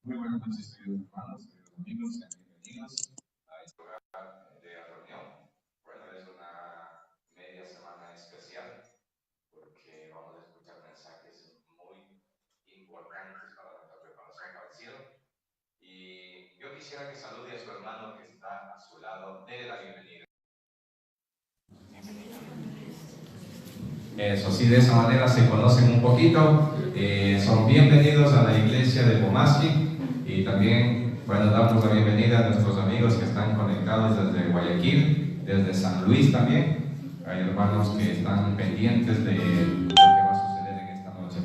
Muy buenas noches, queridos hermanos, queridos amigos, sean bienvenidos a este lugar de reunión. Bueno, es una media semana especial porque vamos a escuchar mensajes muy importantes para nuestra preparación para el cielo. Y yo quisiera que salude a su hermano que está a su lado. Dele la bienvenida. Eso sí, de esa manera se conocen un poquito. Son bienvenidos a la iglesia de Pomaski. Y también, bueno, damos la bienvenida a nuestros amigos que están conectados desde Guayaquil, desde San Luis también. Hay hermanos que están pendientes de lo que va a suceder en esta noche.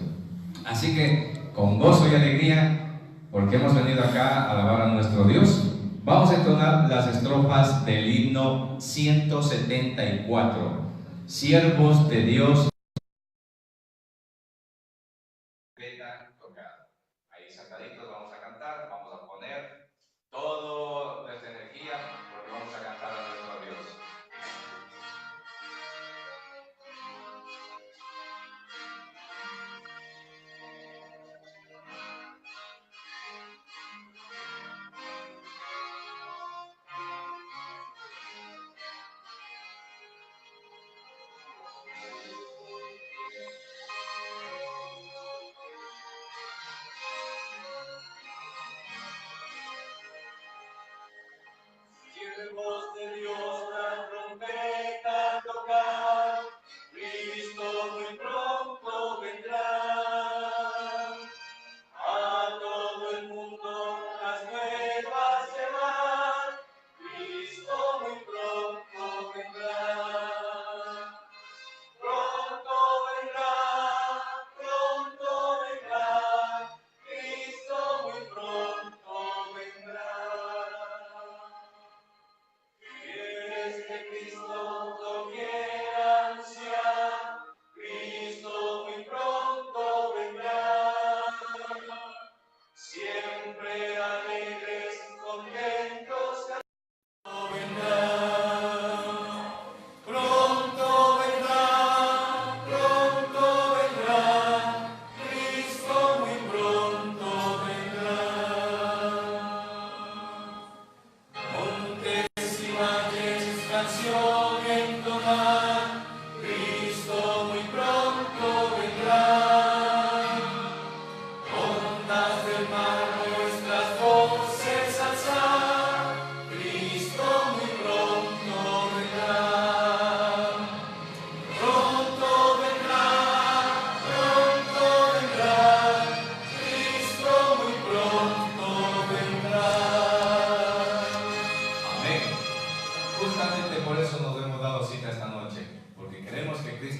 Así que, con gozo y alegría, porque hemos venido acá a alabar a nuestro Dios, vamos a entonar las estrofas del himno 174. Siervos de Dios. Ahí sentaditos vamos a cantar, vamos a poner toda nuestra energía porque vamos a cantar a nuestro Dios. Siervos de Dios, la trompeta tocar, Cristo muy pronto vendrá. A todo el mundo las nuevas llevar, Cristo muy pronto vendrá. Pronto vendrá, Cristo muy pronto vendrá. Este Cristo lo quiere anunciar, Cristo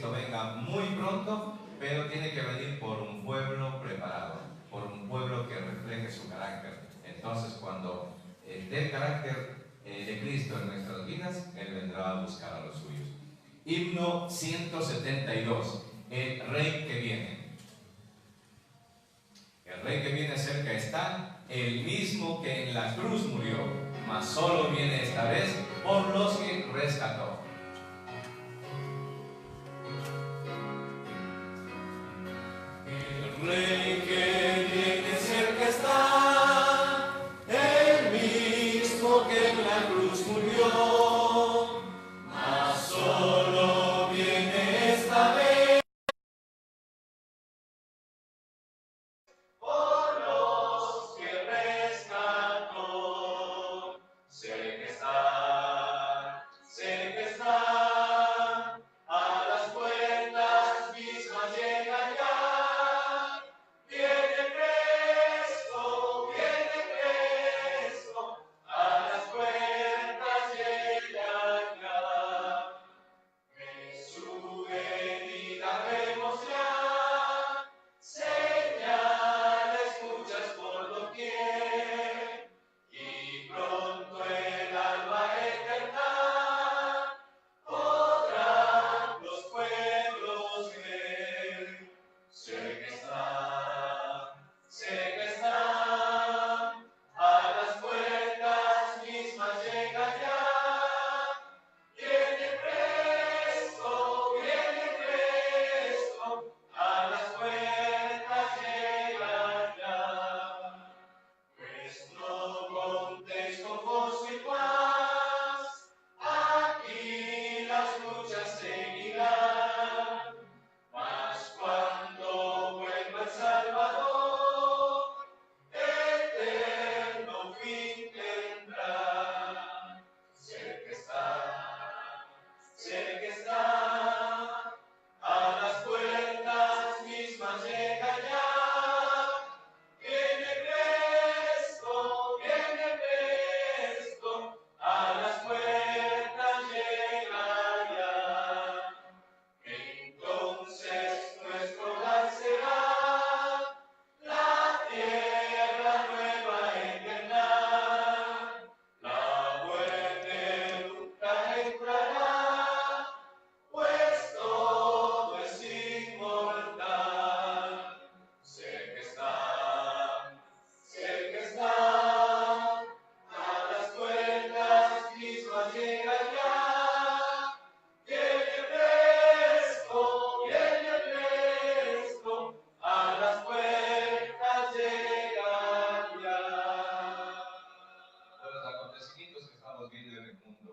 Cristo venga muy pronto, pero tiene que venir por un pueblo preparado, por un pueblo que refleje su carácter. Entonces, cuando dé el carácter de Cristo en nuestras vidas, Él vendrá a buscar a los suyos. Himno 172, el Rey que viene. El Rey que viene cerca está, el mismo que en la cruz murió, mas solo viene esta vez por los que rescató. El Rey que viene cerca está, el mismo que en la cruz murió, mas solo viene esta vez por los que rescató. Sé que está, a las puertas mismas llega ya. Viene presto, a las puertas llega ya. En su venida vemos ya, señales muchas por doquier, y pronto el alba eterna podrán los pueblos ver. Sé que está, a las puertas mismas llega ya. Viene presto, a las puertas llega ya. Pues no contéis con gozo y paz, aquí las luchas seguirán, mas cuando vuelva el Salvador, eterno fin tendrá. Sé que está, a las puertas mismas llega ya. Viene presto, a las puertas llega ya. Entonces nuestro hogar será la tierra nueva eterna. La muerte nunca entrará, pues todo es inmortal. Sé que está, a las puertas mismas llega ya. Viene presto, a las puertas llega ya. De los acontecimientos que estamos viendo en el mundo,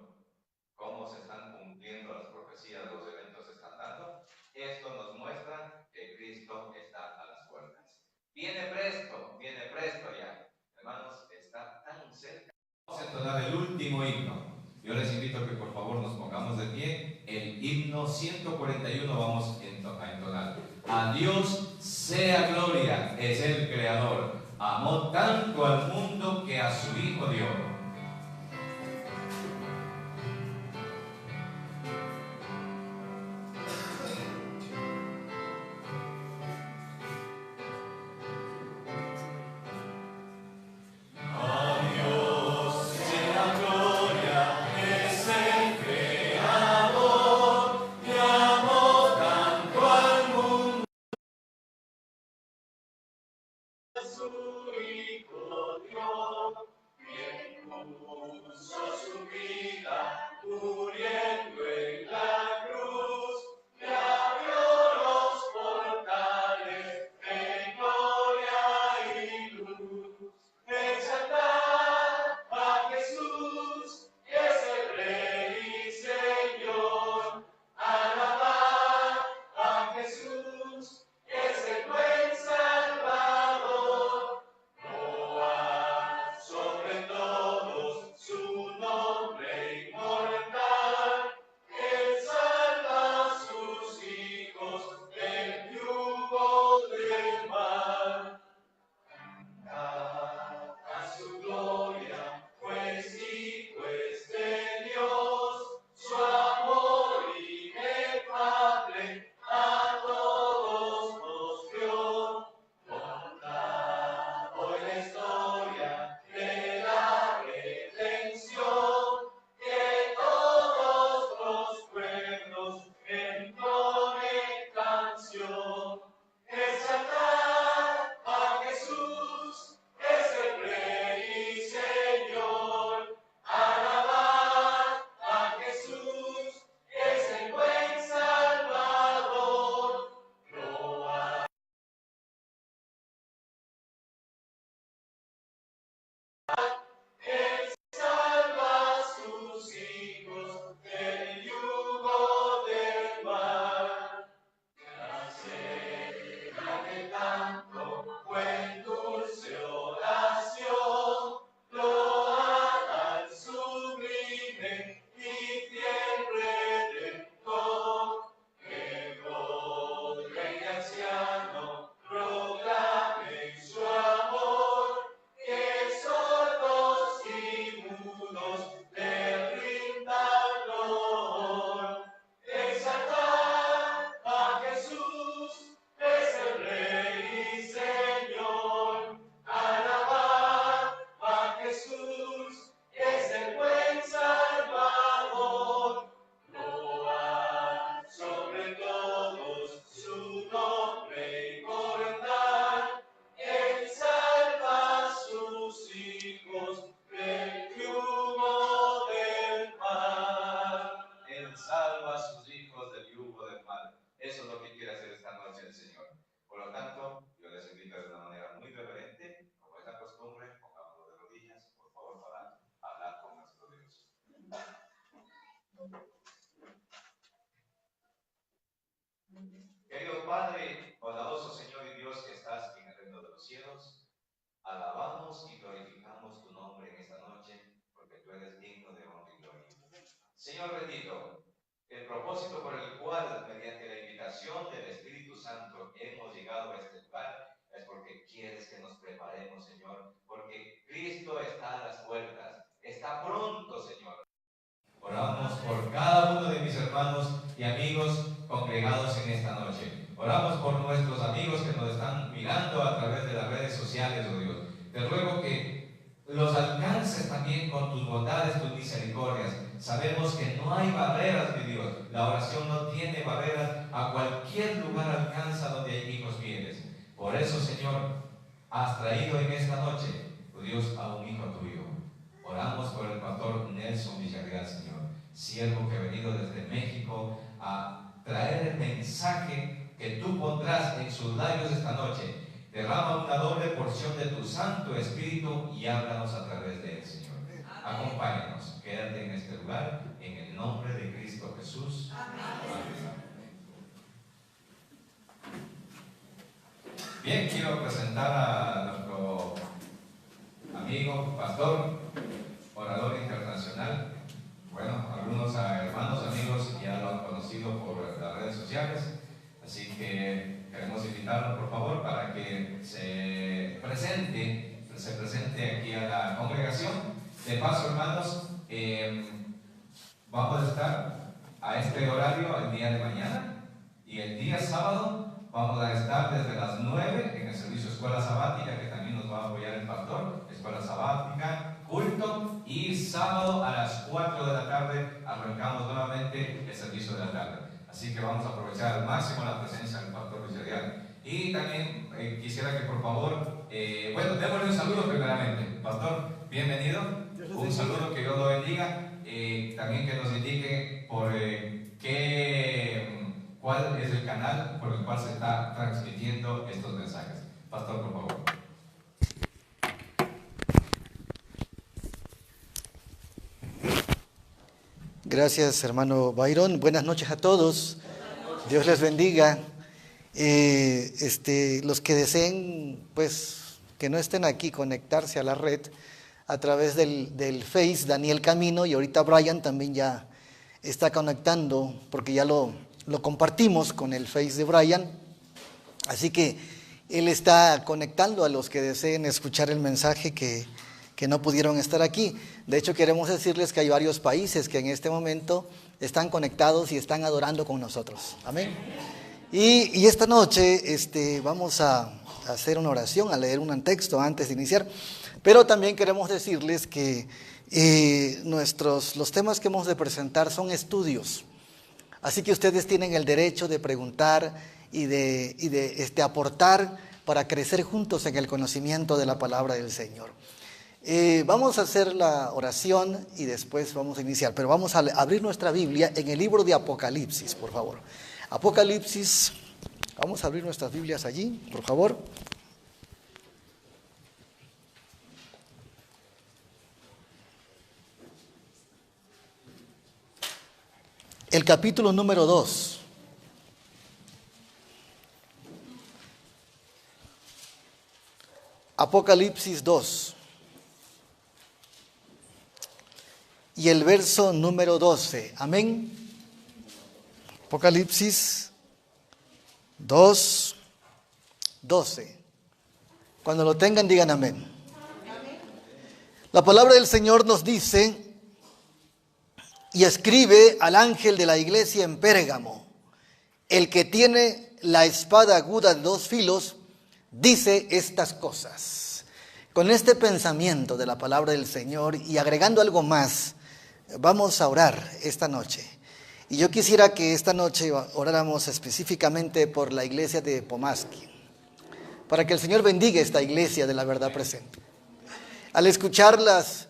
cómo se están cumpliendo las profecías, los eventos se están dando, esto nos muestra que Cristo está a las puertas. Viene presto ya. Hermanos, está tan cerca. Vamos a entonar el último himno. Yo les invito a que por favor nos pongamos de pie. El himno 141 vamos a entonar. A Dios sea gloria, es el Creador. Amó tanto al mundo que a su Hijo dio. Su Hijo dio, bien Él salva a sus hijos del yugo del mal. Acércate tanto, buen dulce oración, loar al sublime y fiel Redentor, que joven y anciano proclamen su amor, que sordos y mudos le rindan honor. Exaltar a Jesús, es el Rey y Señor. Alabar a Jesús, es el buen Salvador. Loar sobre todos su nombre y cortar. Él salva a sus hijos del yugo del mal. Él salva a sus hijos del yugo del mal. Eso es lo que quiere hacer esta noche el Señor. Por lo tanto, yo les invito de una manera muy reverente, como es la costumbre, pongámonos de rodillas, por favor, para hablar con nuestro Dios. Querido Padre, bondadoso Señor y Dios que estás en el reino de los cielos, alabamos y glorificamos tu nombre en esta noche, porque tú eres digno de honra y gloria. Señor bendito, el propósito por el cual, mediante la invitación del Espíritu Santo, hemos llegado a este lugar, es porque quieres que nos preparemos, Señor, porque Cristo está a las puertas, está pronto, Señor. Oramos por cada uno de mis hermanos y amigos congregados en esta noche. Oramos por nuestros amigos que nos están mirando a través de las redes sociales, oh Dios. Te ruego que los alcances también con tus bondades, tus misericordias. Sabemos que no hay barreras, mi Dios. La oración no tiene barreras. A cualquier lugar alcanza donde hay hijos fieles. Por eso, Señor, has traído en esta noche, oh Dios, a un hijo tuyo. Oramos por el pastor Nelson Villarreal, Señor, siervo que ha venido desde México a traer el mensaje que tú pondrás en sus labios esta noche. Derrama una doble porción de tu Santo Espíritu y háblanos a través de él, Señor. Acompáñanos, quédate en este lugar, en el nombre de Cristo Jesús. Amén. Bien, quiero presentar a nuestro amigo, pastor, orador internacional. Bueno, algunos hermanos, amigos ya lo han conocido por las redes sociales, así que queremos invitarlo por favor para que se presente aquí a la congregación. De paso, hermanos, vamos a estar a este horario el día de mañana y el día sábado vamos a estar desde las 9 en el servicio Escuela Sabática, que también nos va a apoyar el pastor. Escuela Sabática, culto, y sábado a las 4 de la tarde arrancamos nuevamente el servicio de la tarde. Así que vamos a aprovechar al máximo la presencia del pastor Villarreal. Y también quisiera que por favor, bueno, démosle un saludo primeramente. Pastor, bienvenido. Un saludo, que Dios lo bendiga. También que nos indique por cuál es el canal por el cual se está transmitiendo estos mensajes. Pastor, por favor. Gracias, hermano Byron. Buenas noches a todos. Dios les bendiga. Los que deseen, pues, que no estén aquí, conectarse a la red a través del Face, Daniel Camino, y ahorita Brian también ya está conectando, porque ya lo compartimos con el Face de Brian. Así que él está conectando a los que deseen escuchar el mensaje que no pudieron estar aquí. De hecho, queremos decirles que hay varios países que en este momento están conectados y están adorando con nosotros. Amén. Y esta noche vamos a hacer una oración, a leer un texto antes de iniciar. Pero también queremos decirles que los temas que hemos de presentar son estudios. Así que ustedes tienen el derecho de preguntar y de aportar para crecer juntos en el conocimiento de la palabra del Señor. Vamos a hacer la oración y después vamos a iniciar, pero vamos a abrir nuestra Biblia en el libro de Apocalipsis, por favor. Apocalipsis, vamos a abrir nuestras Biblias allí, por favor. el capítulo número 2. Apocalipsis 2. Y el verso número 12. Amén. Apocalipsis 2, 12. Cuando lo tengan, digan amén. La palabra del Señor nos dice: y escribe al ángel de la iglesia en Pérgamo, el que tiene la espada aguda de 2 filos, dice estas cosas. Con este pensamiento de la palabra del Señor y agregando algo más, vamos a orar esta noche. Y yo quisiera que esta noche oráramos específicamente por la iglesia de Pomaski, para que el Señor bendiga esta iglesia de la verdad presente. Al escuchar las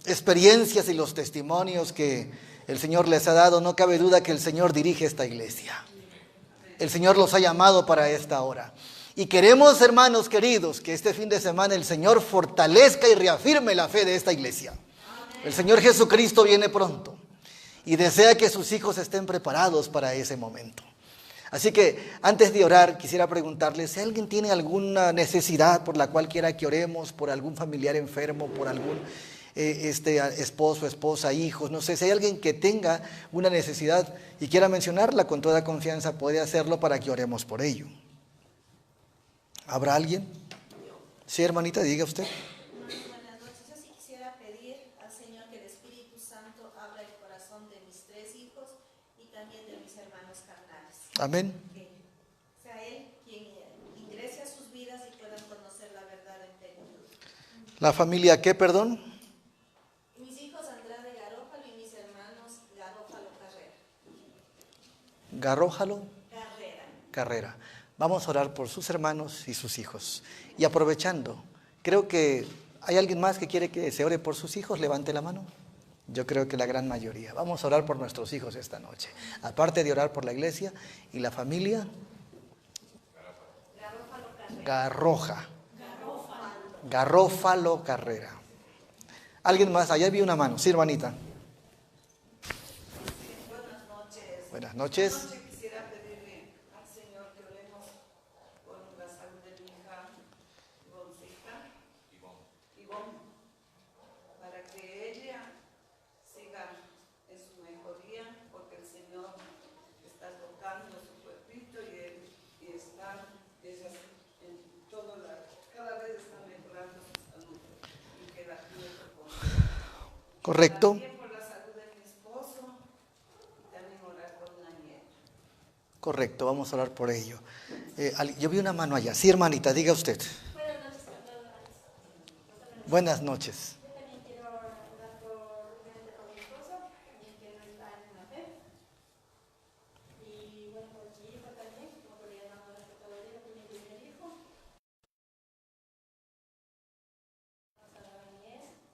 experiencias y los testimonios que el Señor les ha dado, no cabe duda que el Señor dirige esta iglesia. El Señor los ha llamado para esta hora. Y queremos, hermanos queridos, que este fin de semana el Señor fortalezca y reafirme la fe de esta iglesia. El Señor Jesucristo viene pronto y desea que sus hijos estén preparados para ese momento. Así que antes de orar, quisiera preguntarles si alguien tiene alguna necesidad por la cual quiera que oremos, por algún familiar enfermo, por algún esposo, esposa, hijos, no sé, si hay alguien que tenga una necesidad y quiera mencionarla con toda confianza, puede hacerlo para que oremos por ello. ¿Habrá alguien? Sí, hermanita, diga usted. Buenas noches. Yo sí quisiera pedir al Señor que el Espíritu Santo abra el corazón de mis 3 hijos y también de mis hermanos carnales. Amén. Que sea Él quien ingrese a sus vidas y puedan conocer la verdad en plenitud. ¿La familia qué, perdón? Mis hijos Andrade Garófalo y mis hermanos Garófalo Carrera. Garójalo Carrera. Carrera. Vamos a orar por sus hermanos y sus hijos. Y aprovechando, creo que hay alguien más que quiere que se ore por sus hijos. Levante la mano. Yo creo que la gran mayoría. Vamos a orar por nuestros hijos esta noche. Aparte de orar por la iglesia y la familia. Garófalo Carrera. ¿Alguien más? Allá vi una mano. Sí, hermanita. Buenas noches. Buenas noches. Esta noche quisiera pedirle al Señor que oremos por la salud de mi hija Ivonne, para que ella siga en su mejoría, porque el Señor está tocando su cuerpito y está en todo cada vez está mejorando su salud y que la cuide por completo. Correcto. También por la salud de mi esposo y también orar por una nieta. Correcto, vamos a orar por ello. Yo vi una mano allá. Sí, hermanita, diga usted. Buenas noches. Yo también quiero orar por mi esposo, también que no está en la fe. Y bueno, por mi hijo también, como por el hermano de la todavía tiene mi primer hijo.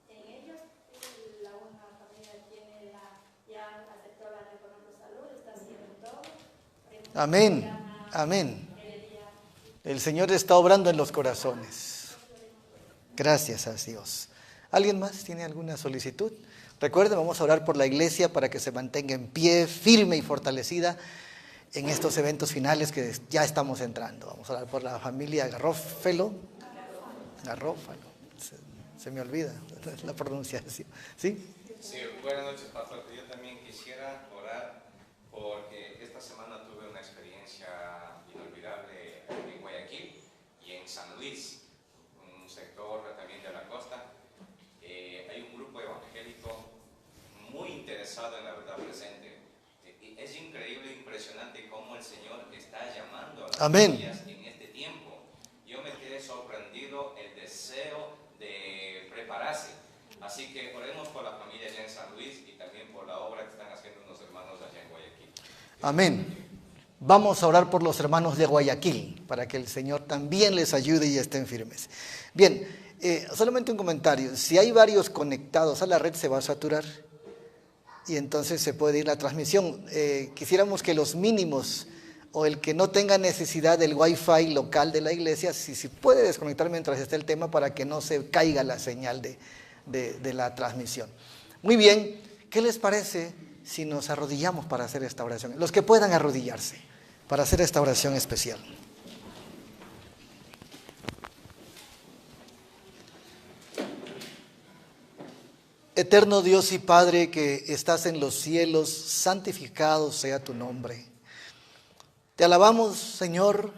En ellos, una familia ya aceptó la reforma de salud, está haciendo todo. Amén. Amén. El Señor está obrando en los corazones. Gracias a Dios. ¿Alguien más tiene alguna solicitud? Recuerden, vamos a orar por la iglesia para que se mantenga en pie, firme y fortalecida en estos eventos finales que ya estamos entrando. Vamos a orar por la familia Garófalo. Se me olvida la pronunciación. ¿Sí? Sí, buenas noches, pastor. Yo también quisiera orar porque esta semana tuve una experiencia inolvidable en Guayaquil y en San Luis, un sector también de la costa. Hay un grupo evangélico muy interesado en la verdad presente. Es increíble, impresionante cómo el Señor está llamando a las Amén. familias en este tiempo. Yo me quedé sorprendido el deseo de prepararse. Así que oremos por la familia allá en San Luis y también por la obra que están haciendo unos hermanos allá en Guayaquil. Amén. Vamos a orar por los hermanos de Guayaquil para que el Señor también les ayude y estén firmes. Bien, solamente un comentario. Si hay varios conectados a la red se va a saturar y entonces se puede ir la transmisión. Quisiéramos que los mínimos o el que no tenga necesidad del Wi-Fi local de la iglesia, si puede desconectar mientras esté el tema para que no se caiga la señal de la transmisión. Muy bien, ¿qué les parece si nos arrodillamos para hacer esta oración? Los que puedan arrodillarse para hacer esta oración especial. Eterno Dios y Padre que estás en los cielos, santificado sea tu nombre. Te alabamos, Señor,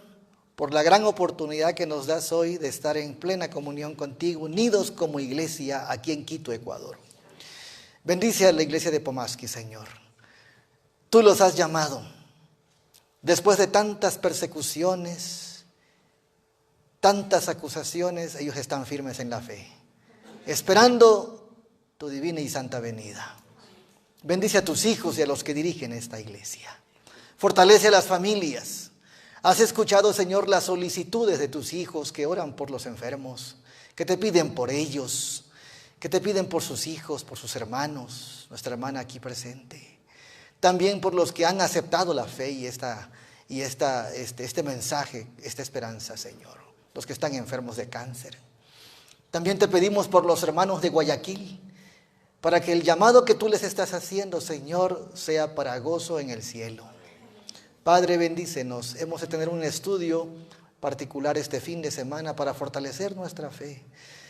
por la gran oportunidad que nos das hoy de estar en plena comunión contigo, unidos como iglesia aquí en Quito, Ecuador. Bendice a la iglesia de Pomasqui, Señor. Tú los has llamado. Después de tantas persecuciones, tantas acusaciones, ellos están firmes en la fe, esperando tu divina y santa venida. Bendice a tus hijos y a los que dirigen esta iglesia. Fortalece a las familias. Has escuchado, Señor, las solicitudes de tus hijos que oran por los enfermos, que te piden por ellos, que te piden por sus hijos, por sus hermanos, nuestra hermana aquí presente. También por los que han aceptado la fe y este mensaje, esta esperanza, Señor. Los que están enfermos de cáncer. También te pedimos por los hermanos de Guayaquil, para que el llamado que tú les estás haciendo, Señor, sea para gozo en el cielo. Padre, bendícenos. Hemos de tener un estudio particular este fin de semana para fortalecer nuestra fe.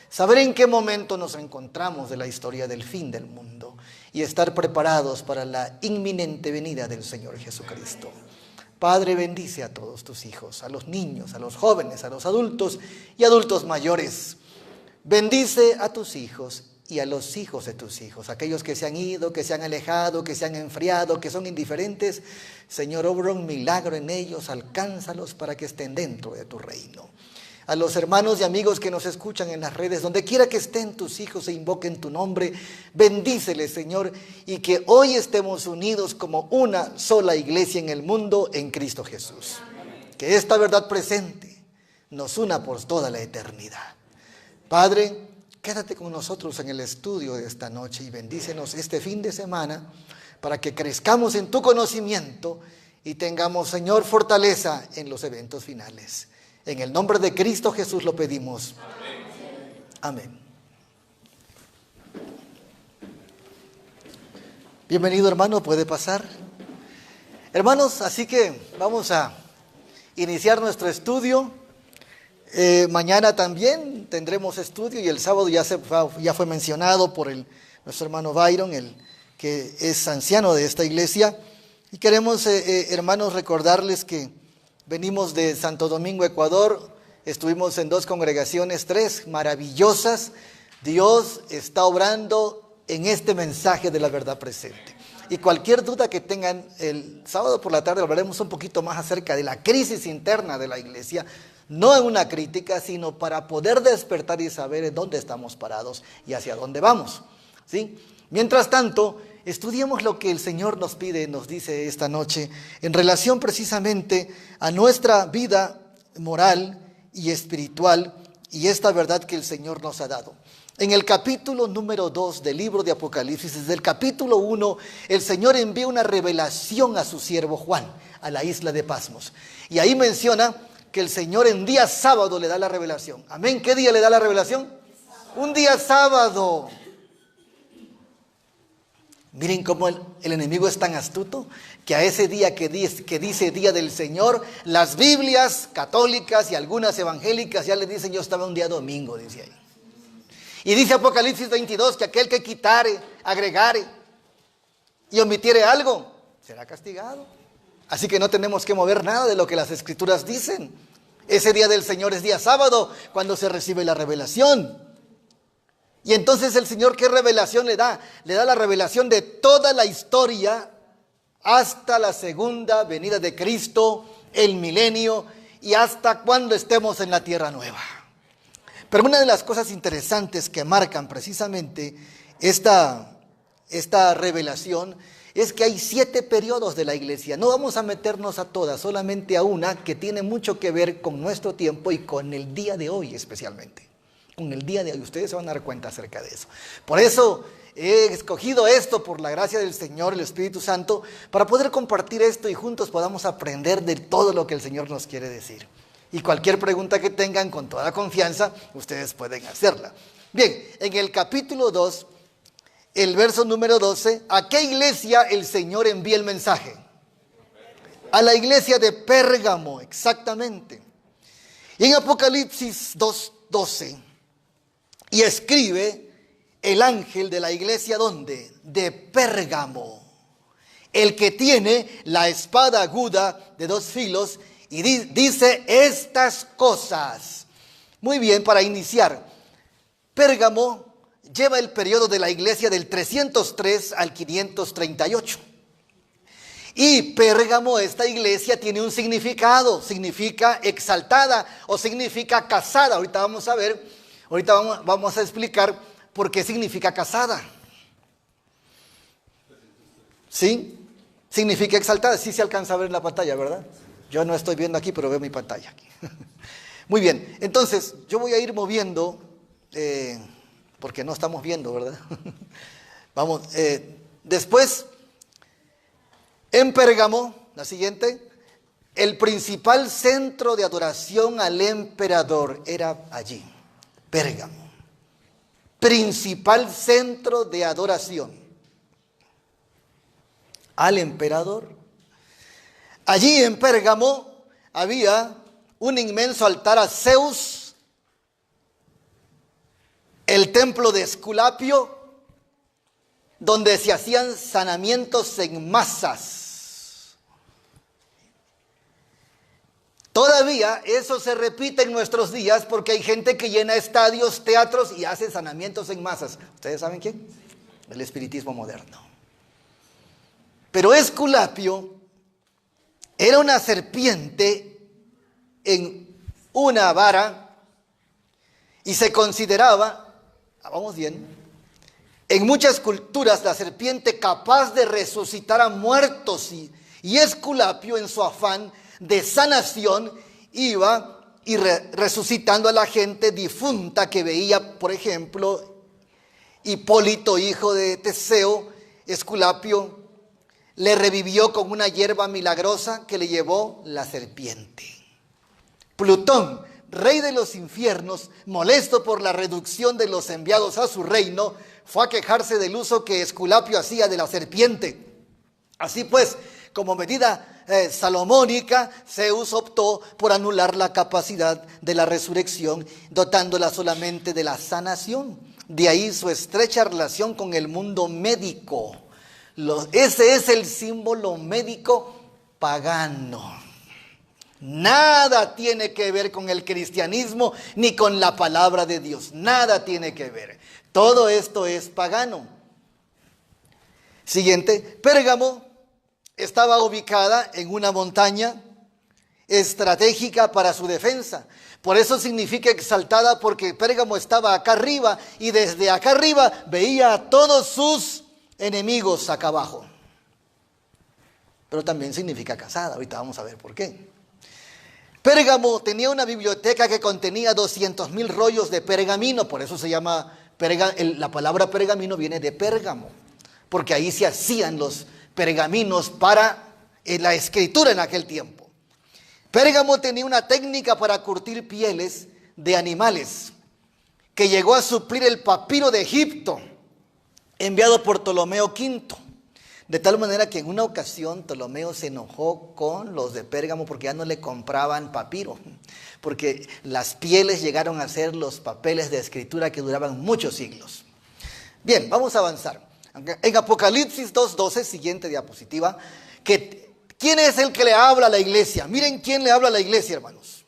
Saber en qué momento nos encontramos de la historia del fin del mundo y estar preparados para la inminente venida del Señor Jesucristo. Padre, bendice a todos tus hijos, a los niños, a los jóvenes, a los adultos y adultos mayores. Bendice a tus hijos y a los hijos de tus hijos, aquellos que se han ido, que se han alejado, que se han enfriado, que son indiferentes. Señor, obra un milagro en ellos, alcánzalos para que estén dentro de tu reino. A los hermanos y amigos que nos escuchan en las redes, donde quiera que estén tus hijos e invoquen tu nombre, bendíceles, Señor, y que hoy estemos unidos como una sola iglesia en el mundo en Cristo Jesús. Que esta verdad presente nos una por toda la eternidad. Padre, quédate con nosotros en el estudio de esta noche y bendícenos este fin de semana para que crezcamos en tu conocimiento y tengamos, Señor, fortaleza en los eventos finales. En el nombre de Cristo Jesús lo pedimos. Amén. Bienvenido, hermano, puede pasar. Hermanos, así que vamos a iniciar nuestro estudio. Mañana también tendremos estudio y el sábado ya fue mencionado por nuestro hermano Byron, el que es anciano de esta iglesia. Y queremos, hermanos, recordarles que venimos de Santo Domingo, Ecuador. Estuvimos en 2 congregaciones, 3 maravillosas. Dios está obrando en este mensaje de la verdad presente. Y cualquier duda que tengan, el sábado por la tarde hablaremos un poquito más acerca de la crisis interna de la iglesia. No en una crítica, sino para poder despertar y saber en dónde estamos parados y hacia dónde vamos, ¿sí? Mientras tanto, estudiemos lo que el Señor nos pide, nos dice esta noche, en relación precisamente a nuestra vida moral y espiritual y esta verdad que el Señor nos ha dado. En el capítulo número 2 del libro de Apocalipsis, desde el capítulo 1, el Señor envía una revelación a su siervo Juan, a la isla de Patmos. Y ahí menciona que el Señor en día sábado le da la revelación. Amén. ¿Qué día le da la revelación? Un día sábado. Miren cómo el enemigo es tan astuto, que a ese día que dice Día del Señor, las Biblias católicas y algunas evangélicas ya le dicen, yo estaba un día domingo, dice ahí. Y dice Apocalipsis 22 que aquel que quitare, agregare y omitiere algo, será castigado. Así que no tenemos que mover nada de lo que las Escrituras dicen. Ese día del Señor es día sábado, cuando se recibe la revelación. Y entonces el Señor, ¿qué revelación le da? Le da la revelación de toda la historia hasta la segunda venida de Cristo, el milenio y hasta cuando estemos en la tierra nueva. Pero una de las cosas interesantes que marcan precisamente esta revelación es que hay 7 periodos de la iglesia. No vamos a meternos a todas, solamente a una que tiene mucho que ver con nuestro tiempo y con el día de hoy especialmente. Con el día de hoy, ustedes se van a dar cuenta acerca de eso. Por eso he escogido esto, por la gracia del Señor, el Espíritu Santo, para poder compartir esto y juntos podamos aprender de todo lo que el Señor nos quiere decir. Y cualquier pregunta que tengan, con toda confianza, ustedes pueden hacerla. Bien, en el capítulo 2, el verso número 12, ¿a qué iglesia el Señor envía el mensaje? A la iglesia de Pérgamo, exactamente. Y en Apocalipsis 2:12, y escribe el ángel de la iglesia, ¿dónde? De Pérgamo, el que tiene la espada aguda de 2 filos, y dice estas cosas. Muy bien, para iniciar, Pérgamo lleva el periodo de la iglesia del 303 al 538. Y Pérgamo, esta iglesia, tiene un significado. Significa exaltada o significa casada. Ahorita vamos a ver, vamos a explicar por qué significa casada. ¿Sí? Significa exaltada. Sí se alcanza a ver en la pantalla, ¿verdad? Yo no estoy viendo aquí, pero veo mi pantalla aquí. Muy bien, entonces yo voy a ir moviendo, porque no estamos viendo, ¿verdad? Vamos, después, en Pérgamo, la siguiente, el principal centro de adoración al emperador era allí, Pérgamo. Principal centro de adoración al emperador. Allí en Pérgamo había un inmenso altar a Zeus, el templo de Esculapio, donde se hacían sanamientos en masas. Todavía eso se repite en nuestros días porque hay gente que llena estadios, teatros y hace sanamientos en masas. ¿Ustedes saben quién? El espiritismo moderno. Pero Esculapio era una serpiente en una vara y se consideraba, vamos bien, en muchas culturas la serpiente capaz de resucitar a muertos, y Esculapio, en su afán de sanación, iba y resucitando a la gente difunta que veía. Por ejemplo, Hipólito, hijo de Teseo, Esculapio le revivió con una hierba milagrosa que le llevó la serpiente. Plutón, rey de los infiernos, molesto por la reducción de los enviados a su reino, fue a quejarse del uso que Esculapio hacía de la serpiente. Así pues, como medida salomónica, Zeus optó por anular la capacidad de la resurrección, dotándola solamente de la sanación. De ahí su estrecha relación con el mundo médico. Ese es el símbolo médico pagano. Nada tiene que ver con el cristianismo ni con la palabra de Dios. Nada tiene que ver. Todo esto es pagano. Siguiente. Pérgamo estaba ubicada en una montaña estratégica para su defensa. Por eso significa exaltada, porque Pérgamo estaba acá arriba y desde acá arriba veía a todos sus enemigos acá abajo. Pero también significa casada. Ahorita vamos a ver por qué. Pérgamo tenía una biblioteca que contenía 200,000 rollos de pergamino. Por eso se llama, la palabra pergamino viene de Pérgamo, porque ahí se hacían los pergaminos para la escritura en aquel tiempo. Pérgamo tenía una técnica para curtir pieles de animales que llegó a suplir el papiro de Egipto, enviado por Ptolomeo V. De tal manera que en una ocasión Ptolomeo se enojó con los de Pérgamo porque ya no le compraban papiro, porque las pieles llegaron a ser los papeles de escritura que duraban muchos siglos. Bien, vamos a avanzar. En Apocalipsis 2:12, siguiente diapositiva, ¿quién es el que le habla a la iglesia? Miren quién le habla a la iglesia, hermanos.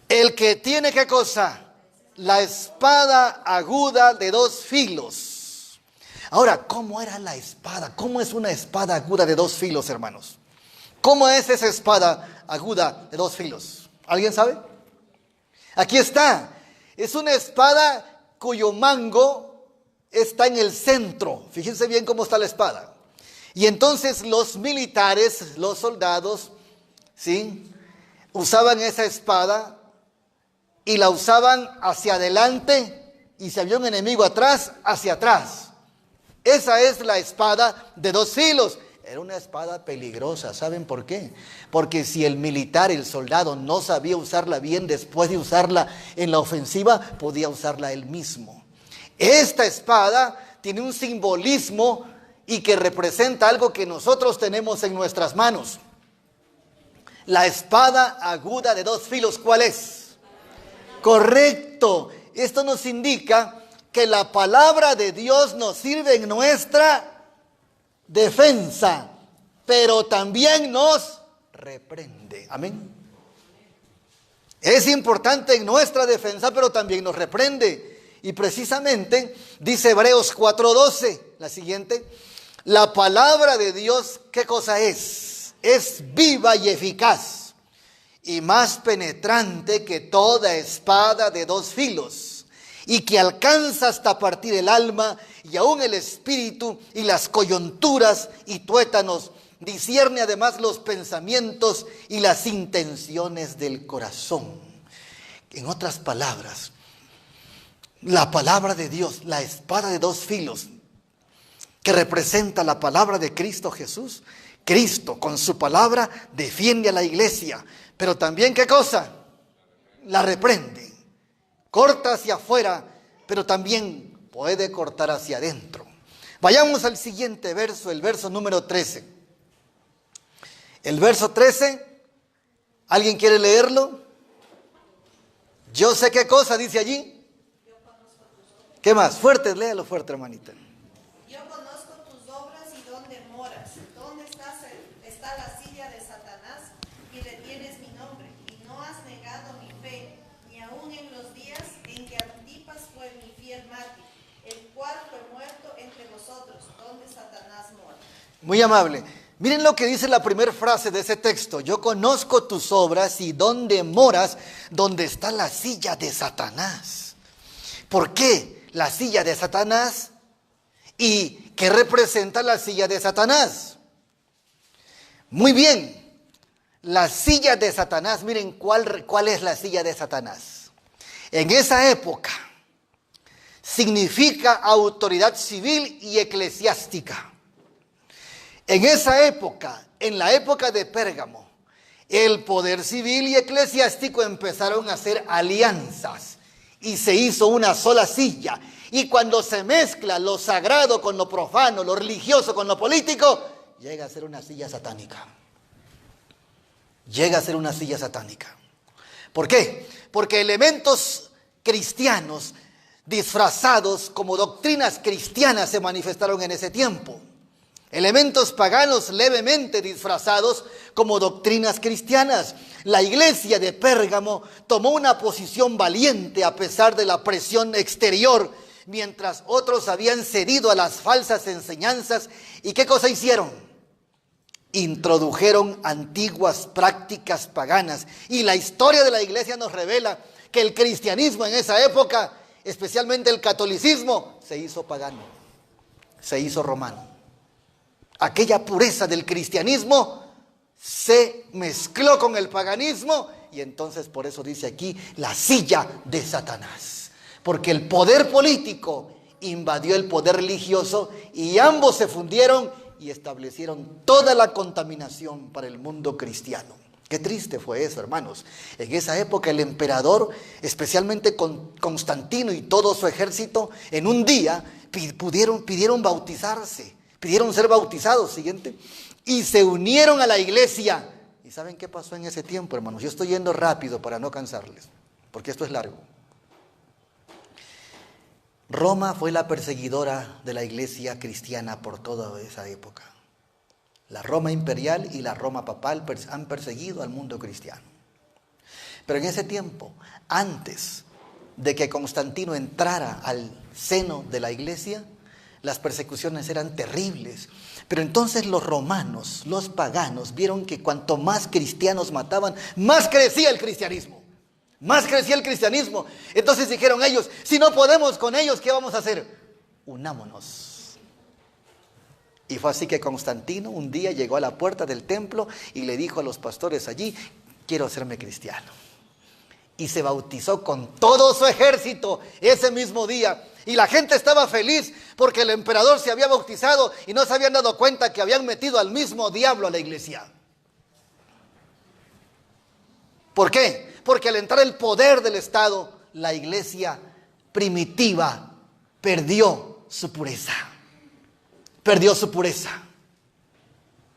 El que tiene, ¿qué cosa? La espada aguda de 2 filos. Ahora, ¿cómo era la espada? ¿Cómo es una espada aguda de 2 filos, hermanos? ¿Cómo es esa espada aguda de 2 filos? ¿Alguien sabe? Aquí está. Es una espada cuyo mango está en el centro. Fíjense bien cómo está la espada. Y entonces los militares, los soldados, ¿sí?, usaban esa espada y la usaban hacia adelante, y si había un enemigo atrás, hacia atrás. Esa es la espada de 2 filos. Era una espada peligrosa. ¿Saben por qué? Porque si el militar, el soldado, no sabía usarla bien, después de usarla en la ofensiva, podía usarla él mismo. Esta espada tiene un simbolismo y que representa algo que nosotros tenemos en nuestras manos. La espada aguda de 2 filos, ¿cuál es? Correcto. Esto nos indica que la palabra de Dios nos sirve en nuestra defensa, pero también nos reprende. Amén. Es importante en nuestra defensa, pero también nos reprende. Y precisamente dice Hebreos 4:12, la siguiente: la palabra de Dios, ¿qué cosa es? Es viva y eficaz, y más penetrante que toda espada de 2 filos, y que alcanza hasta partir el alma y aún el espíritu y las coyunturas y tuétanos. Discierne además los pensamientos y las intenciones del corazón. En otras palabras, la palabra de Dios, la espada de 2 filos, que representa la palabra de Cristo Jesús. Cristo con su palabra defiende a la iglesia, pero también ¿qué cosa? La reprende. Corta hacia afuera, pero también puede cortar hacia adentro. Vayamos al siguiente verso, el verso número 13. El verso 13, ¿alguien quiere leerlo? Yo sé qué cosa dice allí. ¿Qué más? Fuerte, léalo fuerte, hermanita. Yo conozco tus obras y dónde moras, dónde está la silla de Satanás, y retienes mi nombre, y no has negado mi fe, ni aun en los días en que Antipas fue mi fiel mártir, el cual fue muerto entre vosotros, donde Satanás mora. Muy amable. Miren lo que dice la primera frase de ese texto. Yo conozco tus obras y dónde moras, donde está la silla de Satanás. ¿Por qué la silla de Satanás? ¿Y qué representa la silla de Satanás? Muy bien, la silla de Satanás, miren cuál es la silla de Satanás. En esa época significa autoridad civil y eclesiástica. En esa época, en la época de Pérgamo, el poder civil y eclesiástico empezaron a hacer alianzas y se hizo una sola silla. Y cuando se mezcla lo sagrado con lo profano, lo religioso con lo político, llega a ser una silla satánica. Llega a ser una silla satánica. ¿Por qué? Porque elementos cristianos disfrazados como doctrinas cristianas se manifestaron en ese tiempo. Elementos paganos levemente disfrazados como doctrinas cristianas. La iglesia de Pérgamo tomó una posición valiente a pesar de la presión exterior, mientras otros habían cedido a las falsas enseñanzas. ¿Y qué cosa hicieron? Introdujeron antiguas prácticas paganas. Y la historia de la iglesia nos revela que el cristianismo en esa época, especialmente el catolicismo, se hizo pagano, se hizo romano. Aquella pureza del cristianismo se mezcló con el paganismo y entonces por eso dice aquí la silla de Satanás. Porque el poder político invadió el poder religioso y ambos se fundieron y establecieron toda la contaminación para el mundo cristiano. Qué triste fue eso, hermanos. En esa época el emperador, especialmente Constantino y todo su ejército, en un día pidieron bautizarse. Pidieron ser bautizados, siguiente, y se unieron a la iglesia. ¿Y saben qué pasó en ese tiempo, hermanos? Yo estoy yendo rápido para no cansarles, porque esto es largo. Roma fue la perseguidora de la iglesia cristiana por toda esa época. La Roma imperial y la Roma papal han perseguido al mundo cristiano. Pero en ese tiempo, antes de que Constantino entrara al seno de la iglesia, las persecuciones eran terribles. Pero entonces los romanos, los paganos, vieron que cuanto más cristianos mataban, más crecía el cristianismo. Más crecía el cristianismo. Entonces dijeron ellos, si no podemos con ellos, ¿qué vamos a hacer? Unámonos. Y fue así que Constantino un día llegó a la puerta del templo y le dijo a los pastores allí, quiero hacerme cristiano. Y se bautizó con todo su ejército ese mismo día. Y la gente estaba feliz porque el emperador se había bautizado y no se habían dado cuenta que habían metido al mismo diablo a la iglesia. ¿Por qué? Porque al entrar el poder del Estado, la iglesia primitiva perdió su pureza. Perdió su pureza.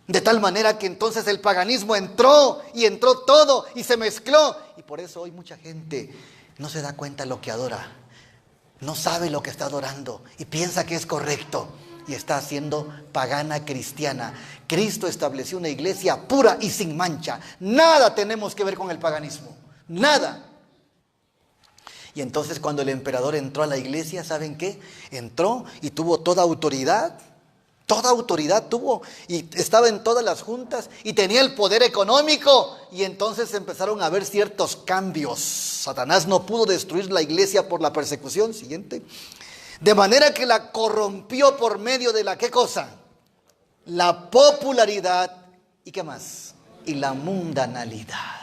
De tal manera que entonces el paganismo entró y entró todo y se mezcló. Y por eso hoy mucha gente no se da cuenta de lo que adora. No sabe lo que está adorando y piensa que es correcto. Y está haciendo pagana cristiana. Cristo estableció una iglesia pura y sin mancha. Nada tenemos que ver con el paganismo. Nada. Y entonces cuando el emperador entró a la iglesia, ¿saben qué? Entró y tuvo toda autoridad. Toda autoridad tuvo y estaba en todas las juntas y tenía el poder económico. Y entonces empezaron a haber ciertos cambios. Satanás no pudo destruir la iglesia por la persecución. Siguiente. De manera que la corrompió por medio de la ¿qué cosa? La popularidad y ¿qué más? Y la mundanalidad.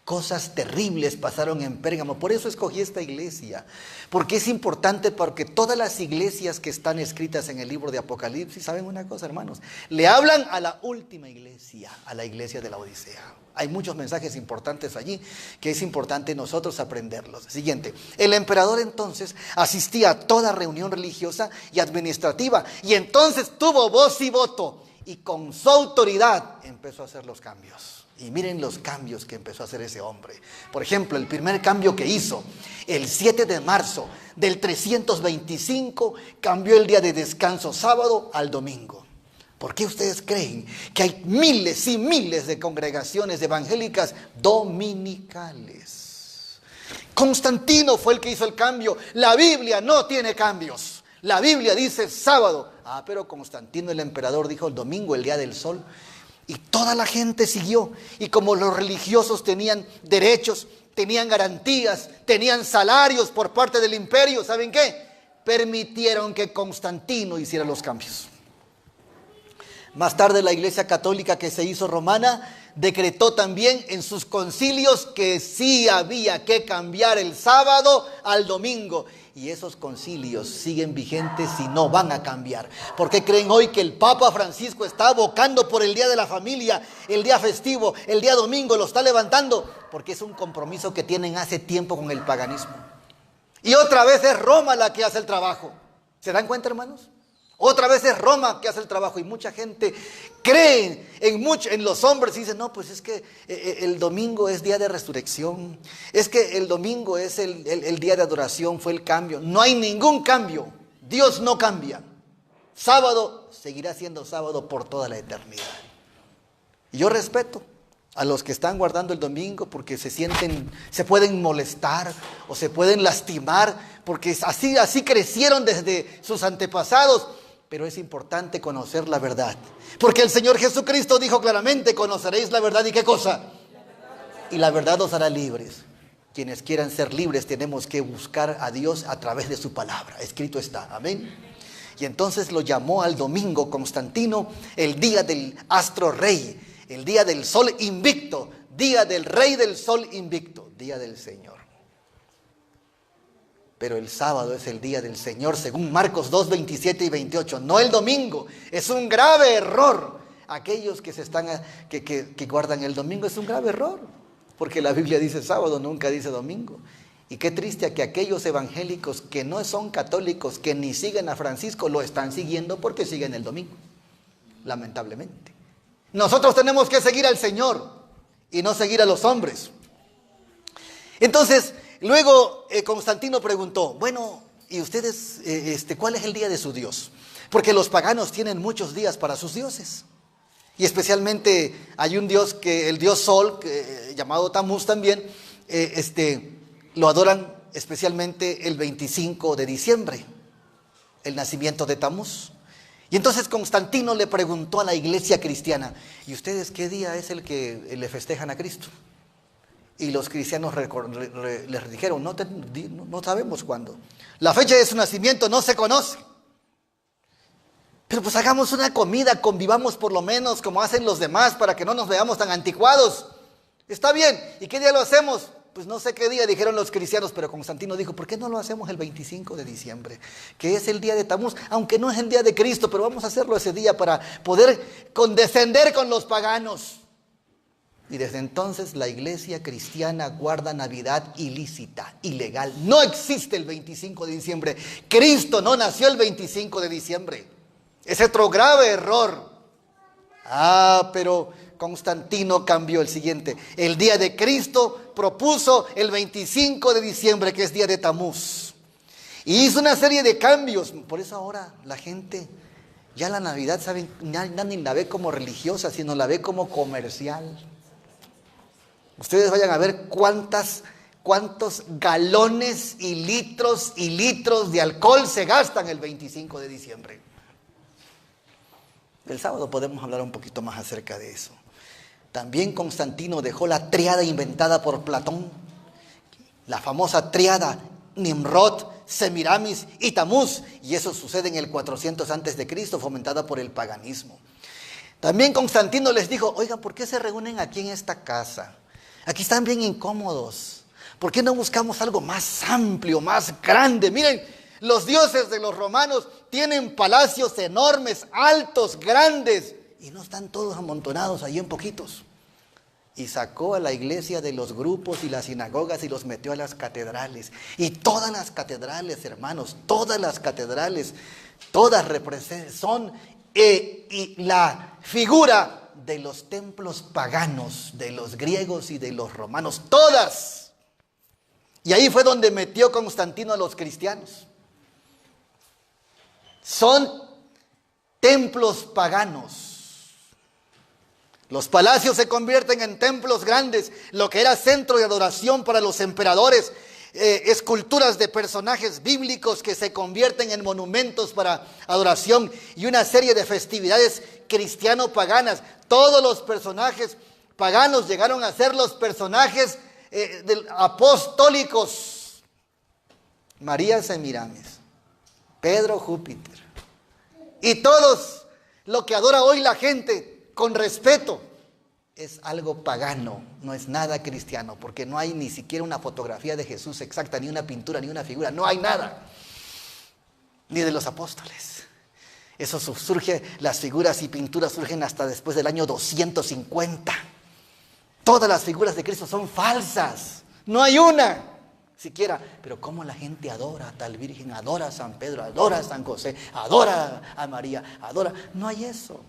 Cosas terribles pasaron en Pérgamo. Por eso escogí esta iglesia. Porque es importante, porque todas las iglesias que están escritas en el libro de Apocalipsis, ¿saben una cosa, hermanos? Le hablan a la última iglesia, a la iglesia de la Odisea. Hay muchos mensajes importantes allí que es importante nosotros aprenderlos. Siguiente. El emperador entonces asistía a toda reunión religiosa y administrativa. Y entonces tuvo voz y voto. Y con su autoridad empezó a hacer los cambios. Y miren los cambios que empezó a hacer ese hombre. Por ejemplo, el primer cambio que hizo, el 7 de marzo del 325, cambió el día de descanso sábado al domingo. ¿Por qué ustedes creen que hay miles y miles de congregaciones evangélicas dominicales? Constantino fue el que hizo el cambio. La Biblia no tiene cambios. La Biblia dice sábado. Pero Constantino, el emperador, dijo el domingo, el día del sol. Y toda la gente siguió. Y como los religiosos tenían derechos, tenían garantías, tenían salarios por parte del imperio, ¿saben qué? Permitieron que Constantino hiciera los cambios. Más tarde la Iglesia Católica, que se hizo romana, decretó también en sus concilios que sí había que cambiar el sábado al domingo. Y esos concilios siguen vigentes y no van a cambiar. ¿Por qué creen hoy que el Papa Francisco está abocando por el día de la familia, el día festivo, el día domingo, lo está levantando? Porque es un compromiso que tienen hace tiempo con el paganismo. Y otra vez es Roma la que hace el trabajo. ¿Se dan cuenta, hermanos? Otra vez es Roma que hace el trabajo y mucha gente cree en los hombres y dice, no, pues es que el domingo es día de resurrección, es que el domingo es el día de adoración, fue el cambio. No hay ningún cambio, Dios no cambia. Sábado seguirá siendo sábado por toda la eternidad. Y yo respeto a los que están guardando el domingo porque se pueden molestar o se pueden lastimar porque así crecieron desde sus antepasados. Pero es importante conocer la verdad. Porque el Señor Jesucristo dijo claramente, conoceréis la verdad y ¿qué cosa? Y la verdad os hará libres. Quienes quieran ser libres tenemos que buscar a Dios a través de su palabra. Escrito está, amén. Y entonces lo llamó al domingo Constantino el día del astro rey, el día del sol invicto, día del rey del sol invicto, día del Señor. Pero el sábado es el día del Señor, según Marcos 2, 27 y 28. No el domingo. Es un grave error. Aquellos que guardan el domingo es un grave error. Porque la Biblia dice sábado, nunca dice domingo. Y qué triste que aquellos evangélicos que no son católicos, que ni siguen a Francisco, lo están siguiendo porque siguen el domingo. Lamentablemente. Nosotros tenemos que seguir al Señor y no seguir a los hombres. Entonces, luego Constantino preguntó, bueno, ¿y ustedes cuál es el día de su Dios? Porque los paganos tienen muchos días para sus dioses. Y especialmente hay un dios, el dios Sol, llamado Tamuz también, lo adoran especialmente el 25 de diciembre, el nacimiento de Tamuz. Y entonces Constantino le preguntó a la iglesia cristiana, ¿y ustedes qué día es el que le festejan a Cristo? Y los cristianos les dijeron, no sabemos cuándo. La fecha de su nacimiento no se conoce. Pero pues hagamos una comida, convivamos por lo menos como hacen los demás para que no nos veamos tan anticuados. Está bien. ¿Y qué día lo hacemos? pues no sé qué día dijeron los cristianos, pero Constantino dijo, ¿por qué no lo hacemos el 25 de diciembre? Que es el día de Tamuz, aunque no es el día de Cristo, pero vamos a hacerlo ese día para poder condescender con los paganos. Y desde entonces la iglesia cristiana guarda Navidad ilícita, ilegal. No existe el 25 de diciembre. Cristo no nació el 25 de diciembre. Es otro grave error. Pero Constantino cambió el siguiente. El día de Cristo propuso el 25 de diciembre, que es día de Tamuz. Y hizo una serie de cambios. Por eso ahora la gente, ya la Navidad, ¿saben? Ya ni la ve como religiosa, sino la ve como comercial. Ustedes vayan a ver cuántos galones y litros de alcohol se gastan el 25 de diciembre. El sábado podemos hablar un poquito más acerca de eso. También Constantino dejó la tríada inventada por Platón, la famosa tríada Nimrod, Semiramis y Tamuz, y eso sucede en el 400 a.C., fomentada por el paganismo. También Constantino les dijo, oigan, ¿por qué se reúnen aquí en esta casa? Aquí están bien incómodos. ¿Por qué no buscamos algo más amplio, más grande? Miren, los dioses de los romanos tienen palacios enormes, altos, grandes, y no están todos amontonados ahí en poquitos. Y sacó a la iglesia de los grupos y las sinagogas y los metió a las catedrales. Y todas las catedrales, hermanos, todas las catedrales, todas son y la figura de los templos paganos, de los griegos y de los romanos, todas. Y ahí fue donde metió Constantino a los cristianos. Son templos paganos. Los palacios se convierten en templos grandes, lo que era centro de adoración para los emperadores, esculturas de personajes bíblicos que se convierten en monumentos para adoración y una serie de festividades cristiano-paganas. Todos los personajes paganos llegaron a ser los personajes apostólicos. María Semiramis, Pedro Júpiter y todos lo que adora hoy la gente con respeto es algo pagano, no es nada cristiano, porque no hay ni siquiera una fotografía de Jesús exacta, ni una pintura, ni una figura, no hay nada, ni de los apóstoles. Eso surge, las figuras y pinturas surgen hasta después del año 250. Todas las figuras de Cristo son falsas, no hay una siquiera. Pero cómo la gente adora a tal virgen, adora a San Pedro, adora a San José, adora a María, adora, no hay eso.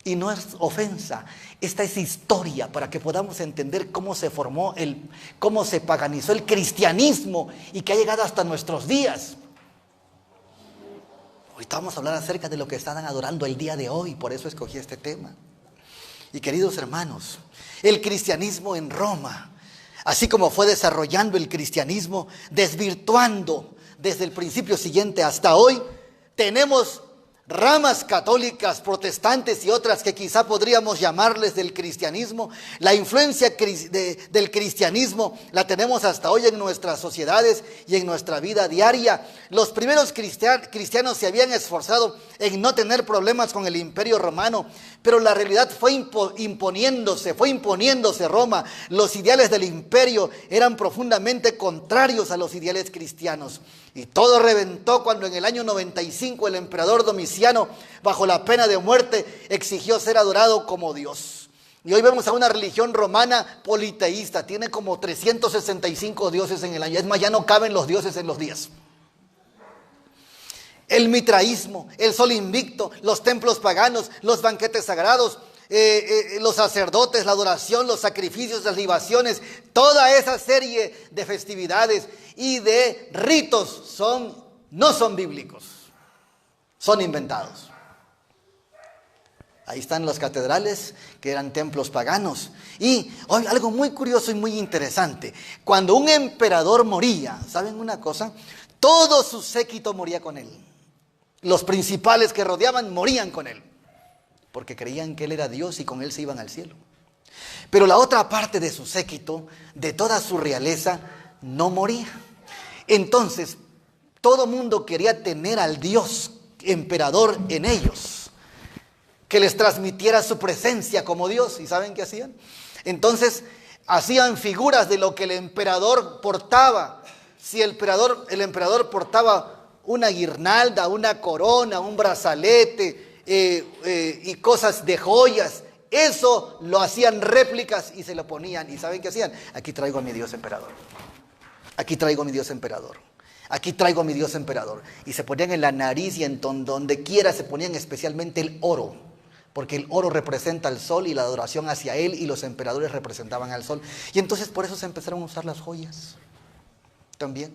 Y no es ofensa, esta es historia para que podamos entender cómo se formó, cómo se paganizó el cristianismo y que ha llegado hasta nuestros días. Ahorita vamos a hablar acerca de lo que están adorando el día de hoy, por eso escogí este tema. Y queridos hermanos, el cristianismo en Roma, así como fue desarrollando el cristianismo, desvirtuando desde el principio siguiente hasta hoy, tenemos ramas católicas, protestantes y otras que quizá podríamos llamarles del cristianismo. La influencia del cristianismo la tenemos hasta hoy en nuestras sociedades y en nuestra vida diaria. Los primeros cristianos se habían esforzado en no tener problemas con el Imperio Romano, pero la realidad fue imponiéndose Roma. Los ideales del imperio eran profundamente contrarios a los ideales cristianos. Y todo reventó cuando en el año 95 el emperador Domiciano, bajo la pena de muerte, exigió ser adorado como Dios. Y hoy vemos a una religión romana politeísta, tiene como 365 dioses en el año. Es más, ya no caben los dioses en los días. El mitraísmo, el sol invicto, los templos paganos, los banquetes sagrados, los sacerdotes, la adoración, los sacrificios, las libaciones, toda esa serie de festividades y de ritos no son bíblicos, son inventados. Ahí están las catedrales que eran templos paganos. Y hoy algo muy curioso y muy interesante, cuando un emperador moría, ¿saben una cosa? Todo su séquito moría con él. Los principales que rodeaban morían con él, porque creían que él era Dios y con él se iban al cielo. Pero la otra parte de su séquito, de toda su realeza, no moría. Entonces, todo mundo quería tener al Dios emperador en ellos, que les transmitiera su presencia como Dios. ¿Y saben qué hacían? Entonces, hacían figuras de lo que el emperador portaba. Si el emperador portaba una guirnalda, una corona, un brazalete y cosas de joyas, eso lo hacían réplicas y se lo ponían. ¿Y saben qué hacían? Aquí traigo a mi Dios emperador. Aquí traigo a mi Dios emperador. Aquí traigo a mi Dios emperador. Y se ponían en la nariz y en donde quiera se ponían especialmente el oro. Porque el oro representa al sol y la adoración hacia él, y los emperadores representaban al sol. Y entonces por eso se empezaron a usar las joyas. También,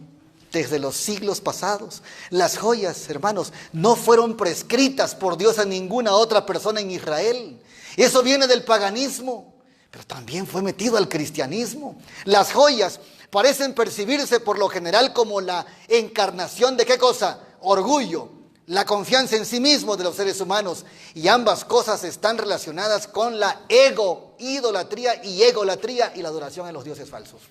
desde los siglos pasados, las joyas, hermanos, no fueron prescritas por Dios a ninguna otra persona en Israel. Eso viene del paganismo, pero también fue metido al cristianismo. Las joyas parecen percibirse por lo general como la encarnación de ¿qué cosa? Orgullo, la confianza en sí mismo de los seres humanos. Y ambas cosas están relacionadas con la idolatría y la adoración a los dioses falsos.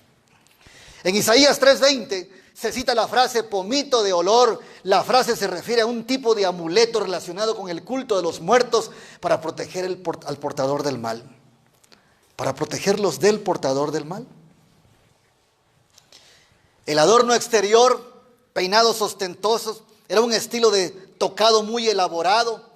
En Isaías 3:20 se cita la frase pomito de olor. La frase se refiere a un tipo de amuleto relacionado con el culto de los muertos para proteger al portador del mal. Para protegerlos del portador del mal. El adorno exterior, peinados ostentosos, era un estilo de tocado muy elaborado,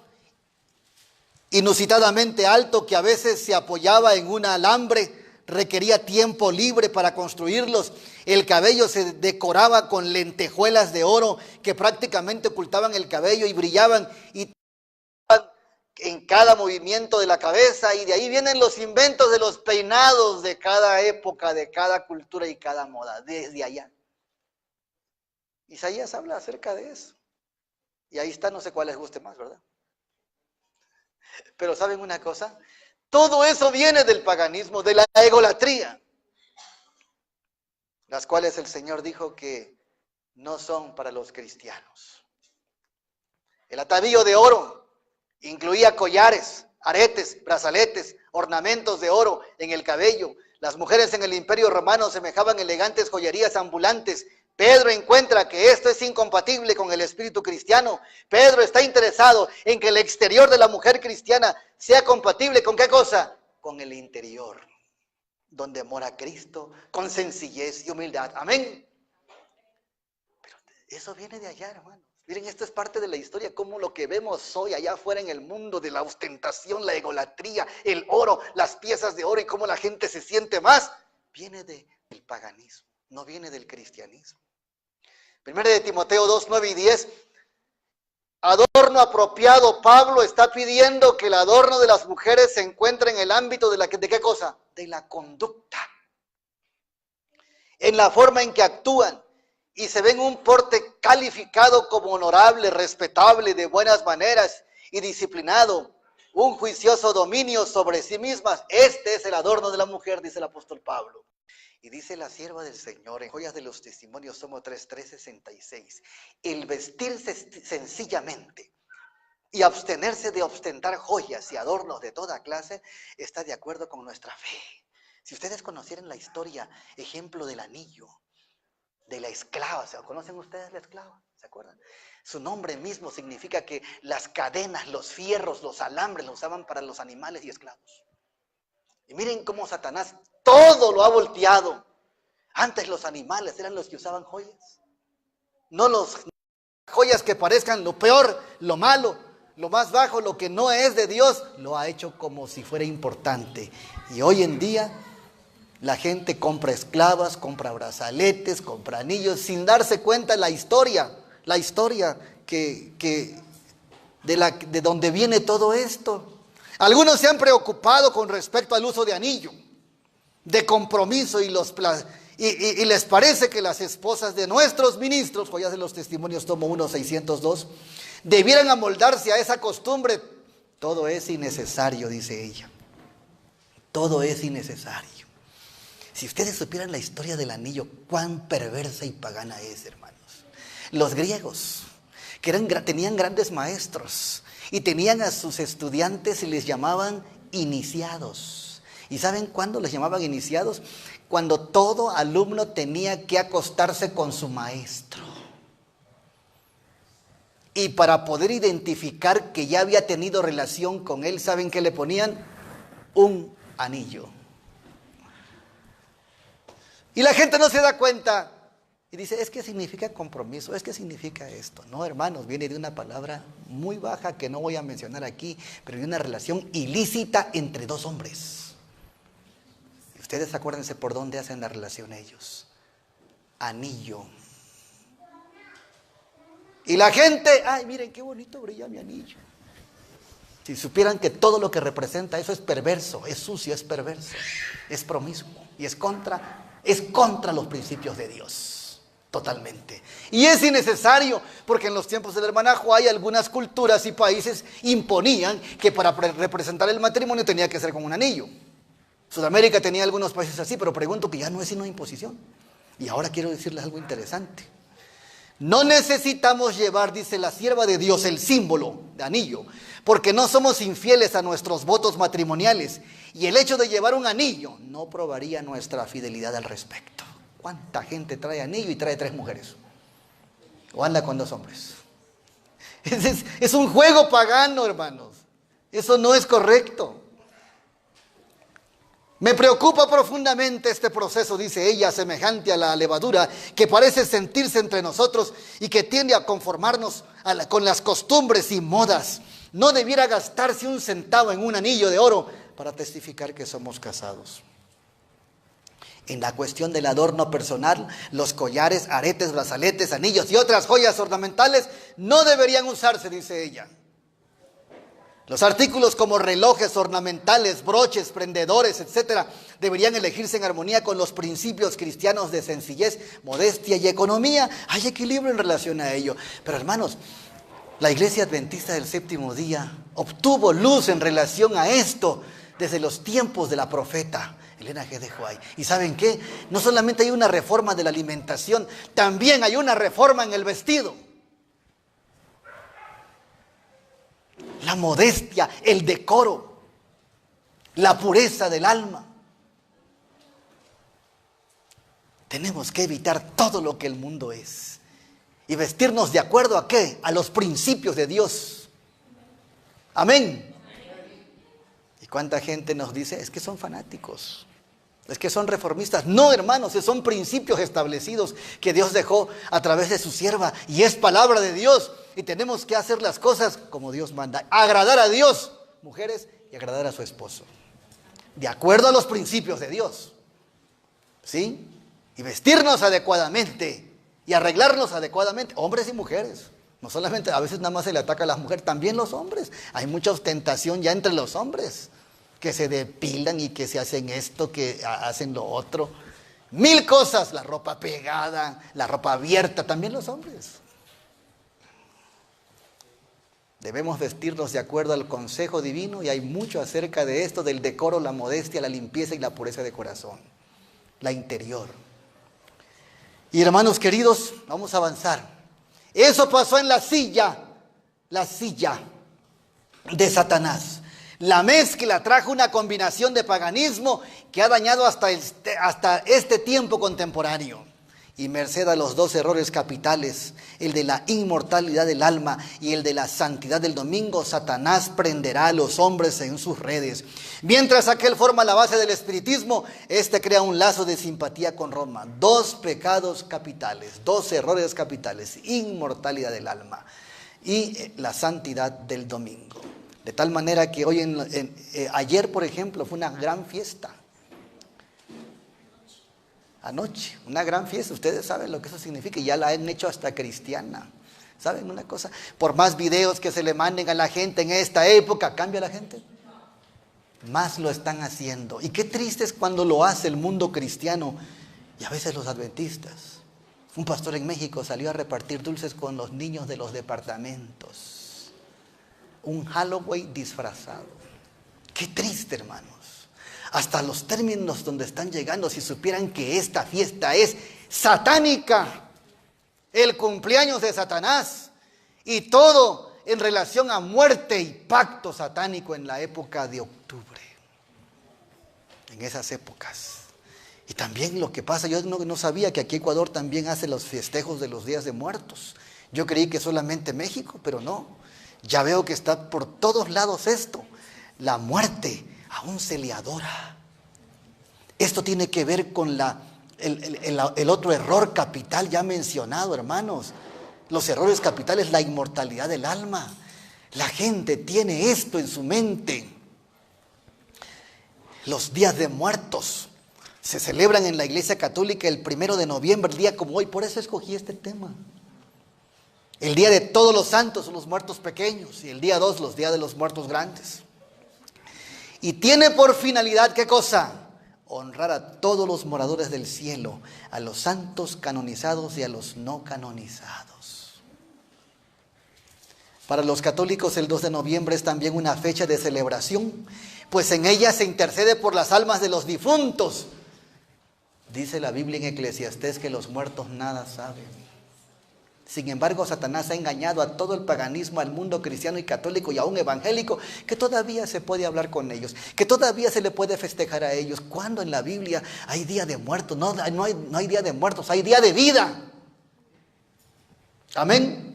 inusitadamente alto, que a veces se apoyaba en un alambre. Requería tiempo libre para construirlos. El cabello se decoraba con lentejuelas de oro que prácticamente ocultaban el cabello y brillaban en cada movimiento de la cabeza. Y de ahí vienen los inventos de los peinados de cada época, de cada cultura y cada moda, desde allá. Isaías habla acerca de eso. Y ahí está, no sé cuál les guste más, ¿verdad? Pero ¿saben una cosa? Todo eso viene del paganismo, de la egolatría, las cuales el Señor dijo que no son para los cristianos. El atavío de oro incluía collares, aretes, brazaletes, ornamentos de oro en el cabello. Las mujeres en el Imperio Romano semejaban elegantes joyerías ambulantes. Pedro encuentra que esto es incompatible con el espíritu cristiano. Pedro está interesado en que el exterior de la mujer cristiana sea compatible ¿con qué cosa? Con el interior, donde mora Cristo, con sencillez y humildad. Amén. Pero eso viene de allá, hermanos. Miren, esto es parte de la historia, como lo que vemos hoy allá afuera en el mundo de la ostentación, la egolatría, el oro, las piezas de oro y cómo la gente se siente más, viene del paganismo, no viene del cristianismo. Primero de Timoteo 2, 9 y 10. Adorno apropiado. Pablo está pidiendo que el adorno de las mujeres se encuentre en el ámbito ¿de qué cosa? De la conducta. En la forma en que actúan. Y se ven un porte calificado como honorable, respetable, de buenas maneras y disciplinado. Un juicioso dominio sobre sí mismas. Este es el adorno de la mujer, dice el apóstol Pablo. Y dice la sierva del Señor, en Joyas de los Testimonios, Somo 3:366, el vestirse sencillamente y abstenerse de ostentar joyas y adornos de toda clase está de acuerdo con nuestra fe. Si ustedes conocieran la historia, ejemplo del anillo, de la esclava, ¿conocen ustedes la esclava? ¿Se acuerdan? Su nombre mismo significa que las cadenas, los fierros, los alambres lo usaban para los animales y esclavos. Y miren cómo Satanás todo lo ha volteado. Antes los animales eran los que usaban joyas. No los joyas que parezcan lo peor, lo malo, lo más bajo, lo que no es de Dios, lo ha hecho como si fuera importante. Y hoy en día la gente compra esclavas, compra brazaletes, compra anillos, sin darse cuenta la historia de donde viene todo esto. Algunos se han preocupado con respecto al uso de anillo, de compromiso, y les parece que las esposas de nuestros ministros, Joyas de los Testimonios, tomo 1, 602, debieran amoldarse a esa costumbre. Todo es innecesario, dice ella. Todo es innecesario. Si ustedes supieran la historia del anillo, cuán perversa y pagana es, hermanos. Los griegos, que tenían grandes maestros, y tenían a sus estudiantes y les llamaban iniciados. ¿Y saben cuándo les llamaban iniciados? Cuando todo alumno tenía que acostarse con su maestro. Y para poder identificar que ya había tenido relación con él, ¿saben qué le ponían? Un anillo. Y la gente no se da cuenta y dice, es que significa compromiso, es que significa esto. No, hermanos, viene de una palabra muy baja que no voy a mencionar aquí, pero de una relación ilícita entre dos hombres. Y ustedes acuérdense por dónde hacen la relación ellos. Anillo. Y la gente, ay, miren qué bonito brilla mi anillo. Si supieran que todo lo que representa eso es perverso, es sucio, es perverso, es promiscuo y es contra los principios de Dios, totalmente. Y es innecesario, porque en los tiempos del hermanajo hay algunas culturas y países imponían que para representar el matrimonio tenía que ser con un anillo. Sudamérica tenía algunos países así, pero pregunto que ya no es sino imposición. Y ahora quiero decirles algo interesante. No necesitamos llevar, dice la sierva de Dios, el símbolo de anillo, porque no somos infieles a nuestros votos matrimoniales. Y el hecho de llevar un anillo no probaría nuestra fidelidad al respecto. ¿Cuánta gente trae anillo y trae 3 mujeres? O anda con 2 hombres. Es un juego pagano, hermanos. Eso no es correcto. Me preocupa profundamente este proceso, dice ella, semejante a la levadura que parece sentirse entre nosotros y que tiende a conformarnos con las costumbres y modas. No debiera gastarse un centavo en un anillo de oro para testificar que somos casados. En la cuestión del adorno personal, los collares, aretes, brazaletes, anillos y otras joyas ornamentales no deberían usarse, dice ella. Los artículos como relojes ornamentales, broches, prendedores, etcétera, deberían elegirse en armonía con los principios cristianos de sencillez, modestia y economía. Hay equilibrio en relación a ello. Pero hermanos, la Iglesia Adventista del Séptimo Día obtuvo luz en relación a esto desde los tiempos de la profeta Elena G. de White. ¿Y saben qué? No solamente hay una reforma de la alimentación, también hay una reforma en el vestido. La modestia, el decoro, la pureza del alma. Tenemos que evitar todo lo que el mundo es y vestirnos de acuerdo a ¿qué? A los principios de Dios. Amén. ¿Y cuánta gente nos dice? Es que son fanáticos, es que son reformistas. No, hermanos, son principios establecidos que Dios dejó a través de su sierva y es palabra de Dios. Y tenemos que hacer las cosas como Dios manda. Agradar a Dios, mujeres, y agradar a su esposo. De acuerdo a los principios de Dios. ¿Sí? Y vestirnos adecuadamente. Y arreglarnos adecuadamente. Hombres y mujeres. No solamente, a veces nada más se le ataca a las mujeres, también los hombres. Hay mucha ostentación ya entre los hombres. Que se depilan y que se hacen esto, que hacen lo otro. 1000 cosas. La ropa pegada, la ropa abierta, también los hombres. Debemos vestirnos de acuerdo al consejo divino y hay mucho acerca de esto, del decoro, la modestia, la limpieza y la pureza de corazón, la interior. Y hermanos queridos, vamos a avanzar. Eso pasó en la silla de Satanás. La mezcla trajo una combinación de paganismo que ha dañado hasta este tiempo contemporáneo. Y merced a los 2 errores capitales, el de la inmortalidad del alma y el de la santidad del domingo, Satanás prenderá a los hombres en sus redes. Mientras aquel forma la base del espiritismo, este crea un lazo de simpatía con Roma. 2 pecados capitales, 2 errores capitales, inmortalidad del alma y la santidad del domingo. De tal manera que ayer, por ejemplo, fue una gran fiesta. Anoche, una gran fiesta, ustedes saben lo que eso significa y ya la han hecho hasta cristiana. ¿Saben una cosa? Por más videos que se le manden a la gente en esta época, ¿cambia la gente? Más lo están haciendo. Y qué triste es cuando lo hace el mundo cristiano y a veces los adventistas. Un pastor en México salió a repartir dulces con los niños de los departamentos. Un Halloween disfrazado. Qué triste, hermanos. Hasta los términos donde están llegando, si supieran que esta fiesta es satánica, el cumpleaños de Satanás, y todo en relación a muerte y pacto satánico en la época de octubre, en esas épocas. Y también lo que pasa, yo no sabía que aquí Ecuador también hace los festejos de los días de muertos. Yo creí que solamente México, pero no. Ya veo que está por todos lados esto. La muerte aún se le adora. Esto tiene que ver con el otro error capital ya mencionado, hermanos. Los errores capitales, la inmortalidad del alma. La gente tiene esto en su mente. Los días de muertos se celebran en la Iglesia Católica el 1 de noviembre, el día como hoy. Por eso escogí este tema. El día de todos los santos son los muertos pequeños y el día 2 los días de los muertos grandes. Y tiene por finalidad, ¿qué cosa? Honrar a todos los moradores del cielo, a los santos canonizados y a los no canonizados. Para los católicos el 2 de noviembre es también una fecha de celebración, pues en ella se intercede por las almas de los difuntos. Dice la Biblia en Eclesiastés que los muertos nada saben. Sin embargo, Satanás ha engañado a todo el paganismo, al mundo cristiano y católico y aún evangélico, que todavía se puede hablar con ellos, que todavía se le puede festejar a ellos. ¿Cuándo en la Biblia hay día de muertos? No hay día de muertos, hay día de vida. Amén.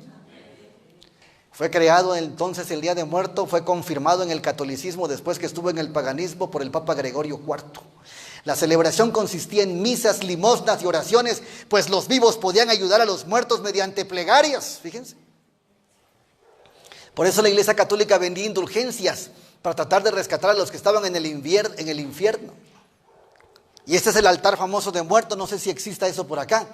Fue creado entonces el día de muerto, fue confirmado en el catolicismo después que estuvo en el paganismo por el Papa Gregorio IV. La celebración consistía en misas, limosnas y oraciones, pues los vivos podían ayudar a los muertos mediante plegarias, fíjense. Por eso la Iglesia Católica vendía indulgencias para tratar de rescatar a los que estaban en el infierno. Y este es el altar famoso de muertos, no sé si exista eso por acá.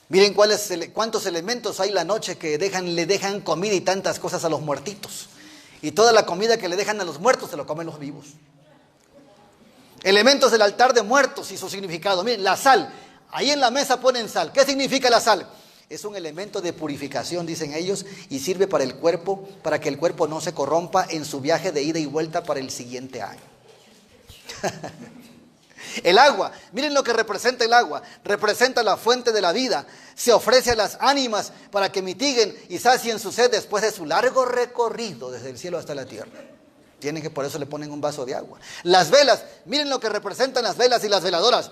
Miren cuántos elementos hay la noche que le dejan comida y tantas cosas a los muertitos. Y toda la comida que le dejan a los muertos se lo comen los vivos. Elementos del altar de muertos y su significado. Miren, la sal. Ahí en la mesa ponen sal. ¿Qué significa la sal? Es un elemento de purificación, dicen ellos, y sirve para el cuerpo, para que el cuerpo no se corrompa en su viaje de ida y vuelta para el siguiente año. El agua, miren lo que representa el agua. Representa la fuente de la vida. Se ofrece a las ánimas para que mitiguen y sacien su sed después de su largo recorrido desde el cielo hasta la tierra. Por eso le ponen un vaso de agua. Las velas, miren lo que representan las velas y las veladoras.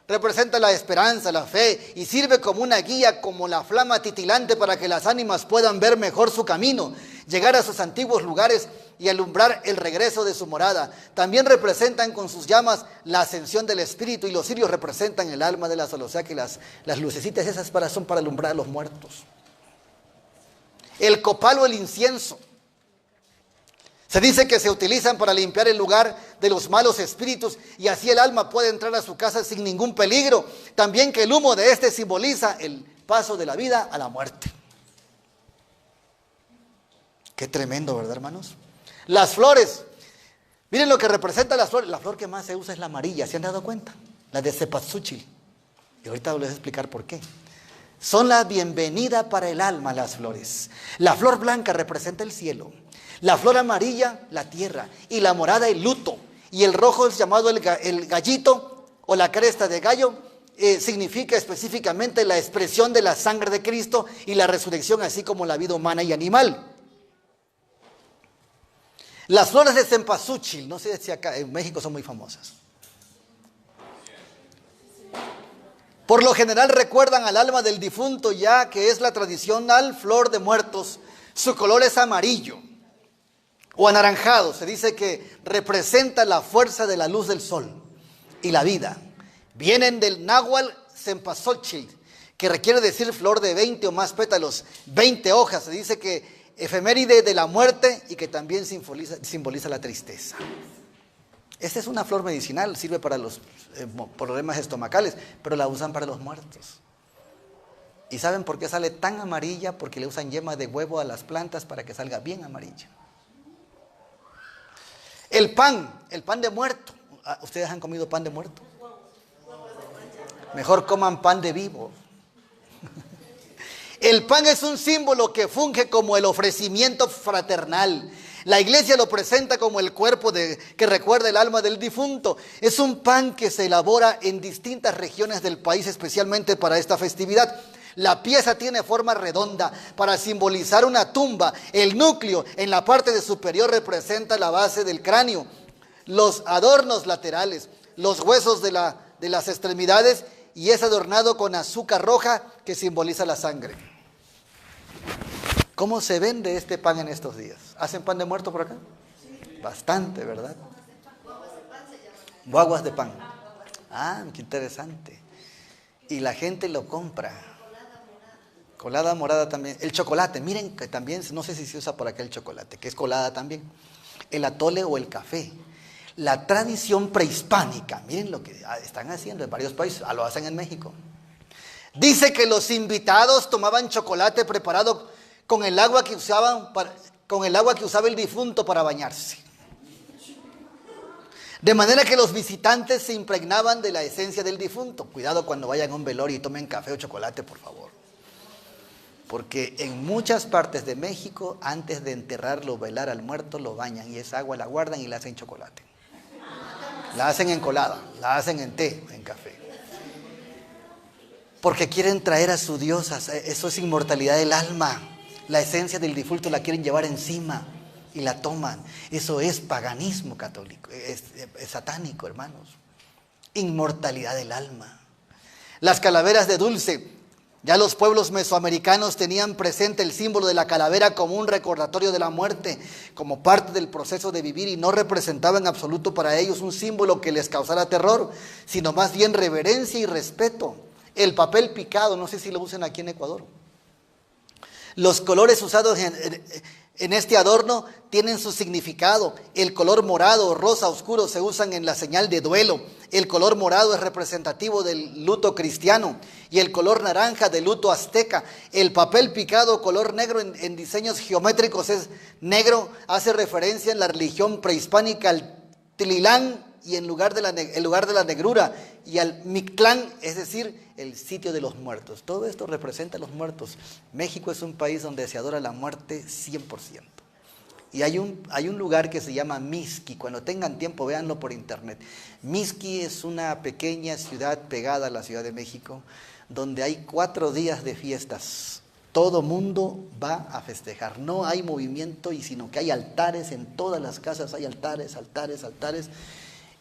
Representa la esperanza, la fe, y sirve como una guía, como la flama titilante para que las ánimas puedan ver mejor su camino, llegar a sus antiguos lugares y alumbrar el regreso de su morada. También representan con sus llamas la ascensión del espíritu, y los cirios representan el alma de la sola. O sea que las lucecitas esas son para alumbrar a los muertos. El copal o el incienso. Se dice que se utilizan para limpiar el lugar de los malos espíritus y así el alma puede entrar a su casa sin ningún peligro. También que el humo de este simboliza el paso de la vida a la muerte. Qué tremendo, ¿verdad, hermanos? Las flores. Miren lo que representa las flores. La flor que más se usa es la amarilla, ¿se han dado cuenta? La de cempasúchil. Y ahorita les voy a explicar por qué. Son la bienvenida para el alma las flores. La flor blanca representa el cielo. La flor amarilla, la tierra, y la morada, el luto, y el rojo es llamado el gallito o la cresta de gallo, significa específicamente la expresión de la sangre de Cristo y la resurrección, así como la vida humana y animal. Las flores de cempasúchil, no sé si acá en México son muy famosas. Por lo general recuerdan al alma del difunto, ya que es la tradicional flor de muertos. Su color es amarillo o anaranjado. Se dice que representa la fuerza de la luz del sol y la vida. Vienen del náhuatl cempasúchil, que requiere decir flor de 20 o más pétalos, 20 hojas. Se dice que efeméride de la muerte y que también simboliza la tristeza. Esta es una flor medicinal, sirve para los problemas estomacales, pero la usan para los muertos. ¿Y saben por qué sale tan amarilla? Porque le usan yema de huevo a las plantas para que salga bien amarilla. El pan de muerto. ¿Ustedes han comido pan de muerto? Mejor coman pan de vivo. El pan es un símbolo que funge como el ofrecimiento fraternal. La iglesia lo presenta como el cuerpo que recuerda el alma del difunto. Es un pan que se elabora en distintas regiones del país, especialmente para esta festividad. La pieza tiene forma redonda para simbolizar una tumba. El núcleo en la parte de superior representa la base del cráneo. Los adornos laterales, los huesos de las extremidades, y es adornado con azúcar roja que simboliza la sangre. ¿Cómo se vende este pan en estos días? ¿Hacen pan de muerto por acá? Sí. Bastante, ¿verdad? Guaguas de pan. Ah, qué interesante. Y la gente lo compra. Colada morada también. El chocolate, miren que también, no sé si se usa por acá el chocolate, que es colada también. El atole o el café. La tradición prehispánica, miren lo que están haciendo en varios países, lo hacen en México. Dice que los invitados tomaban chocolate preparado con el agua que usaba el difunto para bañarse. De manera que los visitantes se impregnaban de la esencia del difunto. Cuidado cuando vayan a un velorio y tomen café o chocolate, por favor. Porque en muchas partes de México, antes de enterrarlo o velar al muerto, lo bañan y esa agua la guardan y la hacen chocolate. La hacen en colada, la hacen en té, en café. Porque quieren traer a su Dios, eso es inmortalidad del alma. La esencia del difunto la quieren llevar encima y la toman. Eso es paganismo católico, es satánico, hermanos. Inmortalidad del alma. Las calaveras de dulce. Ya los pueblos mesoamericanos tenían presente el símbolo de la calavera como un recordatorio de la muerte, como parte del proceso de vivir, y no representaba en absoluto para ellos un símbolo que les causara terror, sino más bien reverencia y respeto. El papel picado, no sé si lo usan aquí en Ecuador. Los colores usados en este adorno tienen su significado. El color morado o rosa oscuro se usan en la señal de duelo. El color morado es representativo del luto cristiano y el color naranja del luto azteca. El papel picado color negro en diseños geométricos es negro, hace referencia en la religión prehispánica al Tililán y el lugar de la negrura, y al Mictlán, es decir, el sitio de los muertos. Todo esto representa a los muertos. México es un país donde se adora la muerte 100%. Y hay un lugar que se llama Mixqui. Cuando tengan tiempo, véanlo por internet. Mixqui es una pequeña ciudad pegada a la Ciudad de México, donde hay 4 días de fiestas. Todo mundo va a festejar. No hay movimiento, sino que hay altares en todas las casas. Hay altares.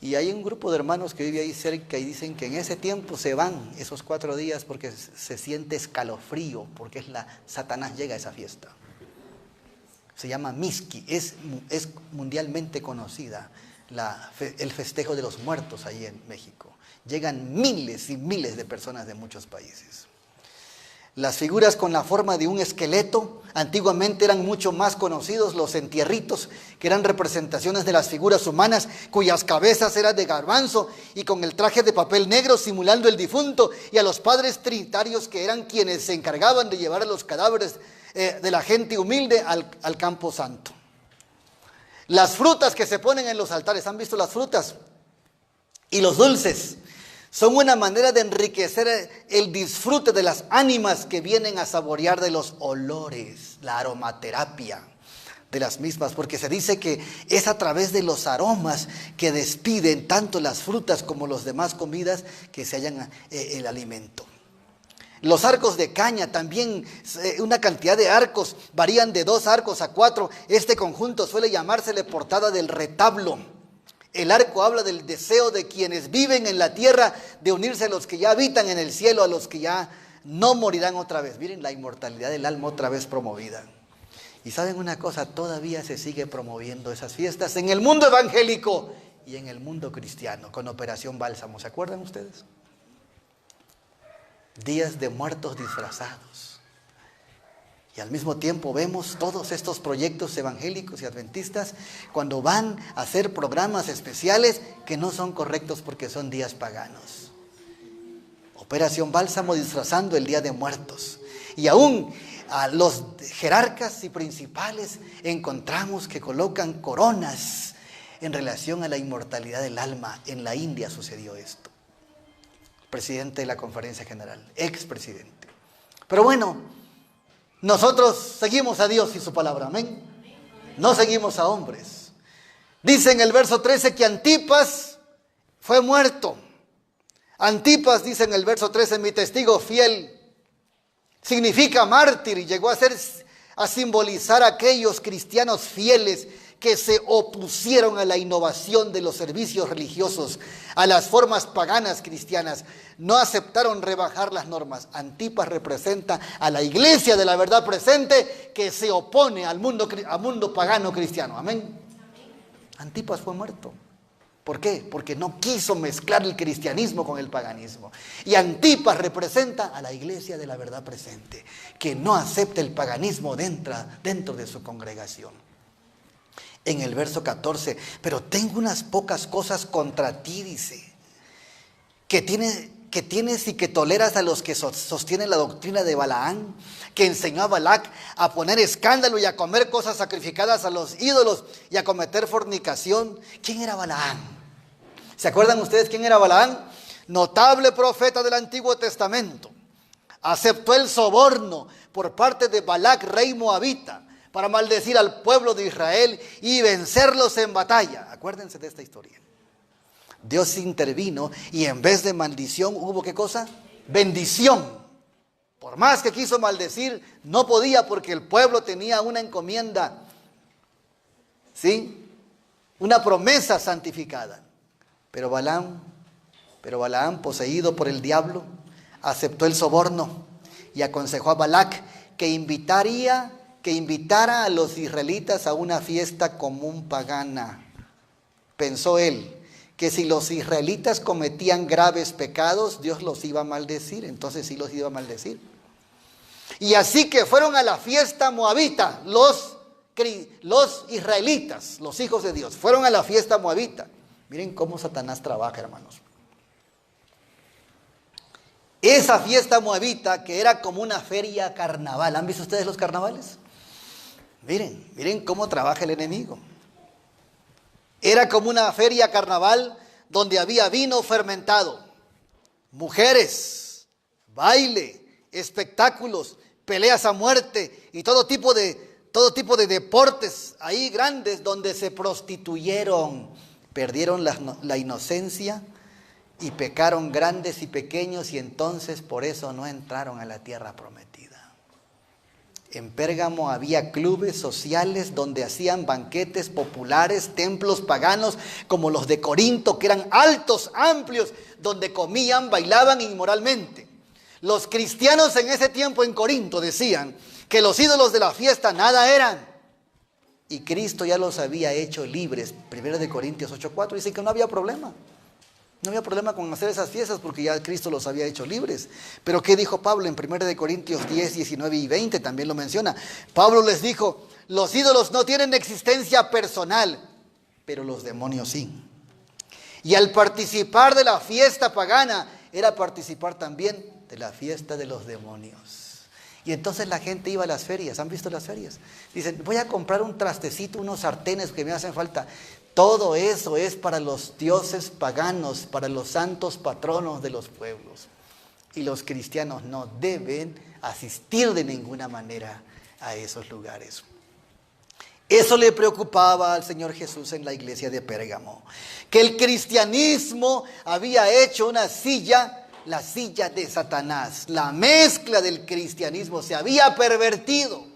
Y hay un grupo de hermanos que vive ahí cerca y dicen que en ese tiempo se van esos 4 días porque se siente escalofrío, porque Satanás llega a esa fiesta. Se llama Mixqui, es mundialmente conocida el festejo de los muertos ahí en México. Llegan miles y miles de personas de muchos países. Las figuras con la forma de un esqueleto antiguamente eran mucho más conocidos, los entierritos, que eran representaciones de las figuras humanas cuyas cabezas eran de garbanzo y con el traje de papel negro simulando el difunto, y a los padres trinitarios, que eran quienes se encargaban de llevar a los cadáveres de la gente humilde al campo santo. Las frutas que se ponen en los altares, ¿han visto las frutas? Y los dulces son una manera de enriquecer el disfrute de las ánimas que vienen a saborear de los olores, la aromaterapia de las mismas, porque se dice que es a través de los aromas que despiden tanto las frutas como las demás comidas que se hallan el alimento. Los arcos de caña también, una cantidad de arcos, varían de 2 arcos a 4. Este conjunto suele llamársele portada del retablo. El arco habla del deseo de quienes viven en la tierra de unirse a los que ya habitan en el cielo, a los que ya no morirán otra vez. Miren la inmortalidad del alma otra vez promovida. Y saben una cosa, todavía se sigue promoviendo esas fiestas en el mundo evangélico y en el mundo cristiano, con Operación Bálsamo. ¿Se acuerdan ustedes? Días de muertos disfrazados. Y al mismo tiempo vemos todos estos proyectos evangélicos y adventistas cuando van a hacer programas especiales que no son correctos porque son días paganos. Operación Bálsamo disfrazando el Día de Muertos. Y aún a los jerarcas y principales encontramos que colocan coronas en relación a la inmortalidad del alma. En la India sucedió esto. Presidente de la Conferencia General, expresidente. Pero bueno, nosotros seguimos a Dios y su palabra, amén. No seguimos a hombres. Dice en el verso 13 que Antipas fue muerto. Antipas, dice en el verso 13, mi testigo fiel, significa mártir, y llegó a simbolizar a aquellos cristianos fieles que se opusieron a la innovación de los servicios religiosos, a las formas paganas cristianas. No aceptaron rebajar las normas. Antipas representa a la iglesia de la verdad presente que se opone al mundo pagano cristiano. Amén. Antipas fue muerto. ¿Por qué? Porque no quiso mezclar el cristianismo con el paganismo. Y Antipas representa a la iglesia de la verdad presente, que no acepta el paganismo dentro de su congregación. En el verso 14, pero tengo unas pocas cosas contra ti, dice, que tienes y que toleras a los que sostienen la doctrina de Balaán, que enseñó a Balac a poner escándalo y a comer cosas sacrificadas a los ídolos y a cometer fornicación. ¿Quién era Balaán? ¿Se acuerdan ustedes quién era Balaán? Notable profeta del Antiguo Testamento. Aceptó el soborno por parte de Balac, rey moabita, para maldecir al pueblo de Israel y vencerlos en batalla. Acuérdense de esta historia. Dios intervino y en vez de maldición hubo ¿qué cosa? Bendición. Por más que quiso maldecir, no podía porque el pueblo tenía una encomienda, ¿sí? Una promesa santificada. Pero Balaam, poseído por el diablo, aceptó el soborno y aconsejó a Balac que invitara a los israelitas a una fiesta común pagana. Pensó él que si los israelitas cometían graves pecados, Dios los iba a maldecir, entonces sí los iba a maldecir. Y así que fueron a la fiesta moabita, los israelitas, los hijos de Dios, fueron a la fiesta moabita. Miren cómo Satanás trabaja, hermanos. Esa fiesta moabita que era como una feria carnaval. ¿Han visto ustedes los carnavales? Miren cómo trabaja el enemigo. Era como una feria carnaval donde había vino fermentado, mujeres, baile, espectáculos, peleas a muerte y todo tipo de deportes ahí grandes donde se prostituyeron, perdieron la inocencia y pecaron grandes y pequeños y entonces por eso no entraron a la tierra prometida. En Pérgamo había clubes sociales donde hacían banquetes populares, templos paganos como los de Corinto, que eran altos, amplios, donde comían, bailaban inmoralmente. Los cristianos en ese tiempo en Corinto decían que los ídolos de la fiesta nada eran. Y Cristo ya los había hecho libres. 1 Corintios 8:4 dice que no había problema. No había problema con hacer esas fiestas porque ya Cristo los había hecho libres. Pero ¿qué dijo Pablo en 1 Corintios 10, 19 y 20? También lo menciona. Pablo les dijo, los ídolos no tienen existencia personal, pero los demonios sí. Y al participar de la fiesta pagana, era participar también de la fiesta de los demonios. Y entonces la gente iba a las ferias. ¿Han visto las ferias? Dicen, voy a comprar un trastecito, unos sartenes que me hacen falta. Todo eso es para los dioses paganos, para los santos patronos de los pueblos. Y los cristianos no deben asistir de ninguna manera a esos lugares. Eso le preocupaba al Señor Jesús en la iglesia de Pérgamo. Que el cristianismo había hecho una silla, la silla de Satanás. La mezcla del cristianismo se había pervertido.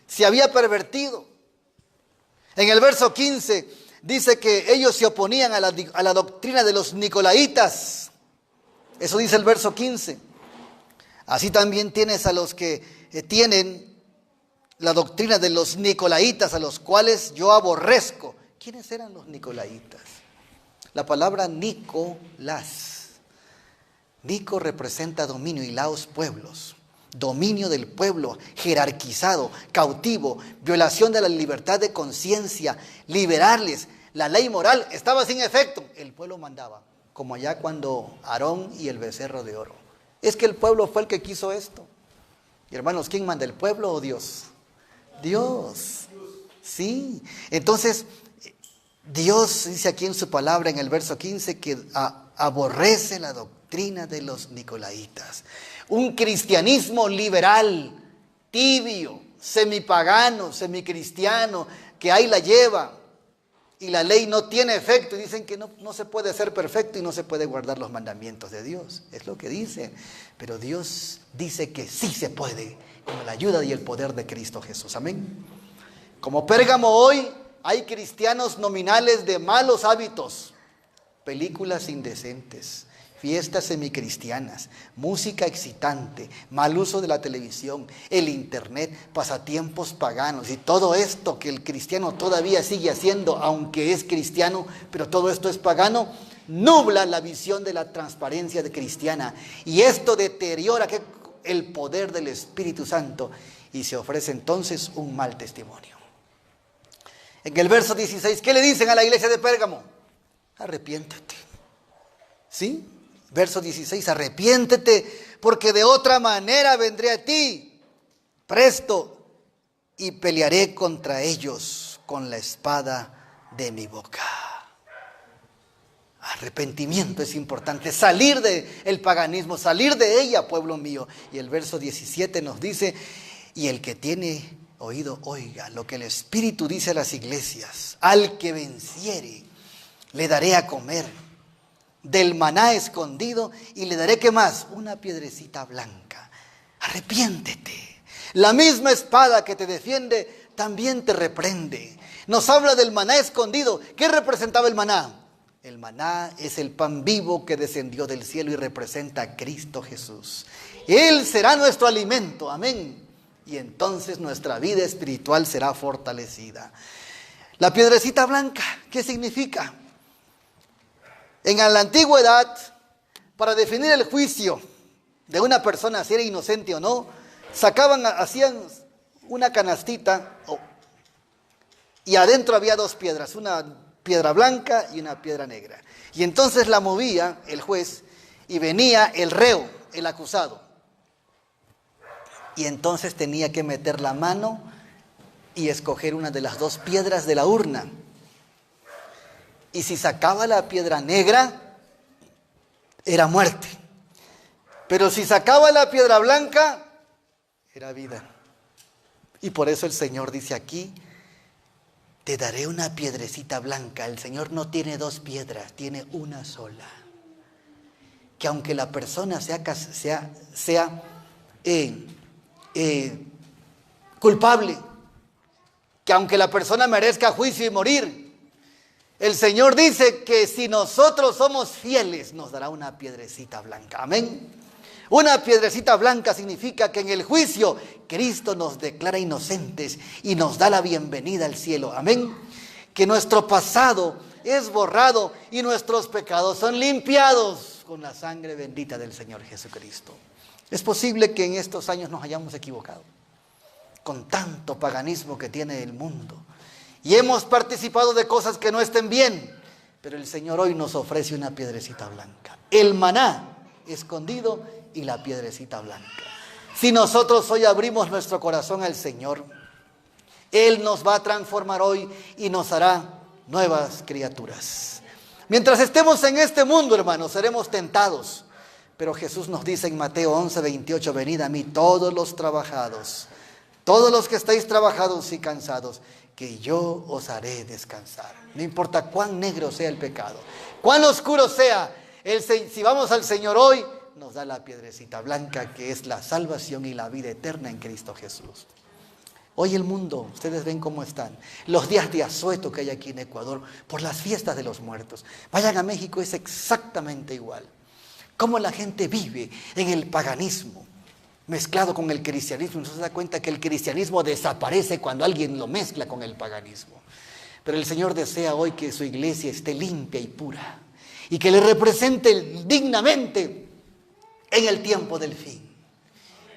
Se había pervertido. En el verso 15 dice que ellos se oponían a la doctrina de los nicolaitas. Eso dice el verso 15. Así también tienes a los que tienen la doctrina de los nicolaitas, a los cuales yo aborrezco. ¿Quiénes eran los nicolaitas? La palabra Nicolás. Nico representa dominio y laos pueblos. Dominio del pueblo, jerarquizado, cautivo, violación de la libertad de conciencia, liberarles. La ley moral estaba sin efecto. El pueblo mandaba, como allá cuando Aarón y el becerro de oro. Es que el pueblo fue el que quiso esto. Y hermanos, ¿quién manda, el pueblo o Dios? Dios. Sí. Entonces, Dios dice aquí en su palabra en el verso 15 que aborrece la doctrina de los nicolaitas. Un cristianismo liberal, tibio, semipagano, semicristiano, que ahí la lleva y la ley no tiene efecto. Y dicen que no se puede ser perfecto y no se puede guardar los mandamientos de Dios. Es lo que dicen. Pero Dios dice que sí se puede, con la ayuda y el poder de Cristo Jesús. Amén. Como Pérgamo hoy, hay cristianos nominales de malos hábitos, películas indecentes, fiestas semicristianas, música excitante, mal uso de la televisión, el internet, pasatiempos paganos y todo esto que el cristiano todavía sigue haciendo, aunque es cristiano, pero todo esto es pagano, nubla la visión de la transparencia de cristiana, y esto deteriora el poder del Espíritu Santo y se ofrece entonces un mal testimonio. En el verso 16, ¿qué le dicen a la iglesia de Pérgamo? Arrepiéntete. ¿Sí? Verso 16, arrepiéntete, porque de otra manera vendré a ti presto y pelearé contra ellos con la espada de mi boca. Arrepentimiento es importante, salir del paganismo, salir de ella, pueblo mío. Y el verso 17 nos dice, y el que tiene oído, oiga lo que el Espíritu dice a las iglesias. Al que venciere, le daré a comer del maná escondido y le daré, ¿qué más? Una piedrecita blanca. Arrepiéntete. La misma espada que te defiende también te reprende. Nos habla del maná escondido. ¿Qué representaba el maná? El maná es el pan vivo que descendió del cielo y representa a Cristo Jesús. Él será nuestro alimento, amén. Y entonces nuestra vida espiritual será fortalecida. La piedrecita blanca, ¿qué significa? En la antigüedad, para definir el juicio de una persona si era inocente o no, hacían una canastita y adentro había dos piedras, una piedra blanca y una piedra negra. Y entonces la movía el juez y venía el reo, el acusado. Y entonces tenía que meter la mano y escoger una de las dos piedras de la urna. Y si sacaba la piedra negra, era muerte. Pero si sacaba la piedra blanca, era vida. Y por eso el Señor dice aquí, te daré una piedrecita blanca. El Señor no tiene dos piedras, tiene una sola. Que aunque la persona sea culpable, que aunque la persona merezca juicio y morir, el Señor dice que si nosotros somos fieles, nos dará una piedrecita blanca. Amén. Una piedrecita blanca significa que en el juicio Cristo nos declara inocentes y nos da la bienvenida al cielo. Amén. Que nuestro pasado es borrado y nuestros pecados son limpiados con la sangre bendita del Señor Jesucristo. Es posible que en estos años nos hayamos equivocado con tanto paganismo que tiene el mundo y hemos participado de cosas que no estén bien, pero el Señor hoy nos ofrece una piedrecita blanca, el maná escondido y la piedrecita blanca. Si nosotros hoy abrimos nuestro corazón al Señor, Él nos va a transformar hoy y nos hará nuevas criaturas. Mientras estemos en este mundo, hermanos, seremos tentados. Pero Jesús nos dice en Mateo 11:28, venid a mí todos los trabajados, todos los que estáis trabajados y cansados, que yo os haré descansar. No importa cuán negro sea el pecado, cuán oscuro sea, si vamos al Señor hoy, nos da la piedrecita blanca que es la salvación y la vida eterna en Cristo Jesús. Hoy el mundo, ustedes ven cómo están, los días de asueto que hay aquí en Ecuador por las fiestas de los muertos. Vayan a México, es exactamente igual. Cómo la gente vive en el paganismo mezclado con el cristianismo. Uno se da cuenta que el cristianismo desaparece cuando alguien lo mezcla con el paganismo. Pero el Señor desea hoy que su iglesia esté limpia y pura y que le represente dignamente en el tiempo del fin.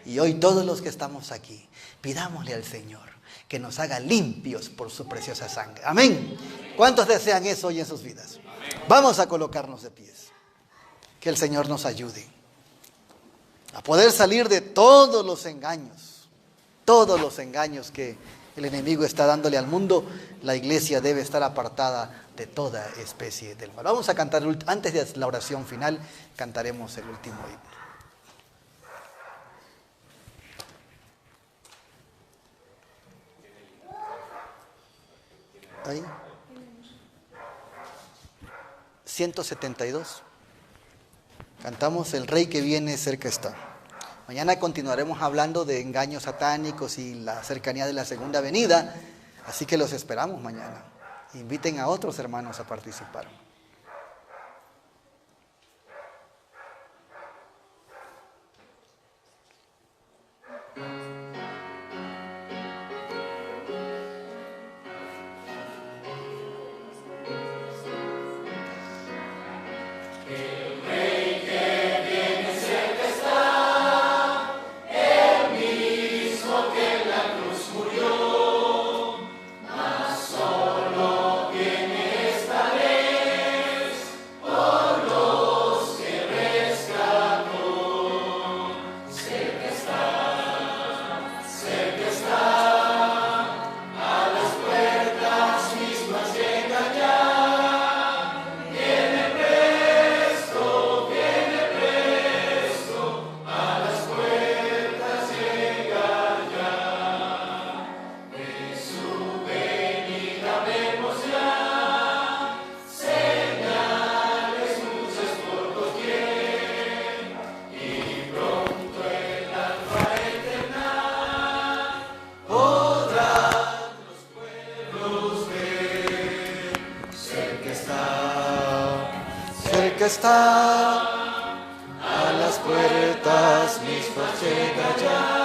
Y hoy todos los que estamos aquí, pidámosle al Señor que nos haga limpios por su preciosa sangre. Amén. ¿Cuántos desean eso hoy en sus vidas? Vamos a colocarnos de pies. Que el Señor nos ayude a poder salir de todos los engaños que el enemigo está dándole al mundo. La iglesia debe estar apartada de toda especie del mal. Vamos a cantar, antes de la oración final, cantaremos el último himno. Ahí. 172. Cantamos El Rey que viene cerca está. Mañana continuaremos hablando de engaños satánicos y la cercanía de la segunda venida, así que los esperamos mañana. Inviten a otros hermanos a participar. Cerca está, a las puertas mismas llega ya.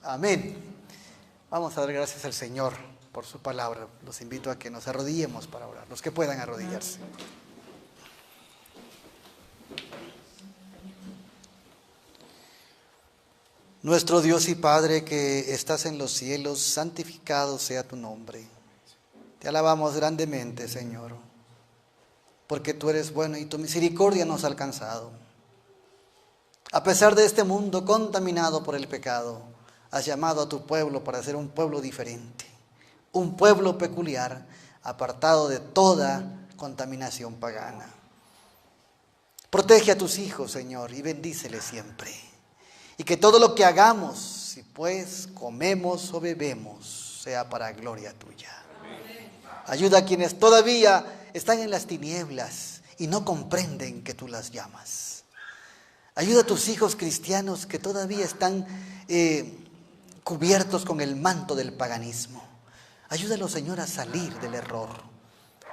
Amén. Vamos a dar gracias al Señor por su palabra. Los invito a que nos arrodillemos para orar, los que puedan arrodillarse. Nuestro Dios y Padre que estás en los cielos, santificado sea tu nombre. Te alabamos grandemente, Señor, porque tú eres bueno y tu misericordia nos ha alcanzado. A pesar de este mundo contaminado por el pecado, has llamado a tu pueblo para ser un pueblo diferente, un pueblo peculiar, apartado de toda contaminación pagana. Protege a tus hijos, Señor, y bendíceles siempre. Y que todo lo que hagamos, si pues comemos o bebemos, sea para gloria tuya. Ayuda a quienes todavía están en las tinieblas y no comprenden que tú las llamas. Ayuda a tus hijos cristianos que todavía están cubiertos con el manto del paganismo. Ayúdalos, Señor, a salir del error.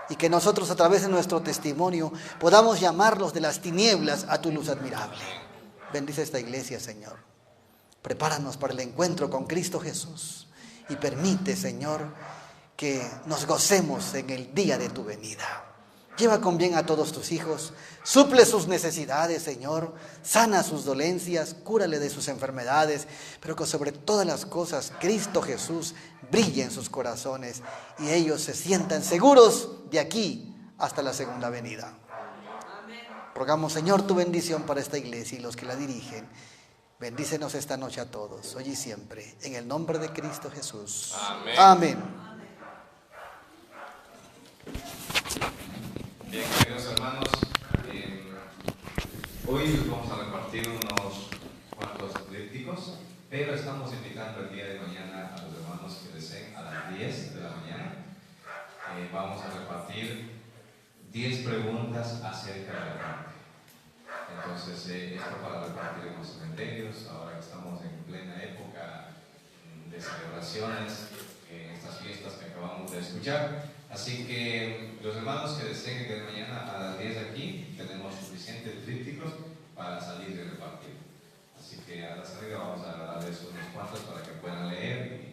Y que nosotros, a través de nuestro testimonio, podamos llamarlos de las tinieblas a tu luz admirable. Bendice esta iglesia, Señor. Prepáranos para el encuentro con Cristo Jesús. Y permite, Señor, que nos gocemos en el día de tu venida. Lleva con bien a todos tus hijos. Suple sus necesidades, Señor. Sana sus dolencias. Cúrale de sus enfermedades. Pero que sobre todas las cosas, Cristo Jesús brille en sus corazones. Y ellos se sientan seguros de aquí hasta la segunda venida. Rogamos, Señor, tu bendición para esta iglesia y los que la dirigen. Bendícenos esta noche a todos, hoy y siempre, en el nombre de Cristo Jesús. Amén. Amén. Bien, queridos hermanos, hoy vamos a repartir unos cuantos trípticos, pero estamos invitando el día de mañana a los hermanos que deseen a las 10 de la mañana. Vamos a repartir 10 preguntas acerca de la muerte. Entonces, esto para repartir en los cementerios, ahora que estamos en plena época de celebraciones en estas fiestas que acabamos de escuchar. Así que los hermanos que deseen que mañana a las 10 aquí tenemos suficientes trípticos para salir y repartir. Así que a la salida vamos a darles unos cuantos para que puedan leer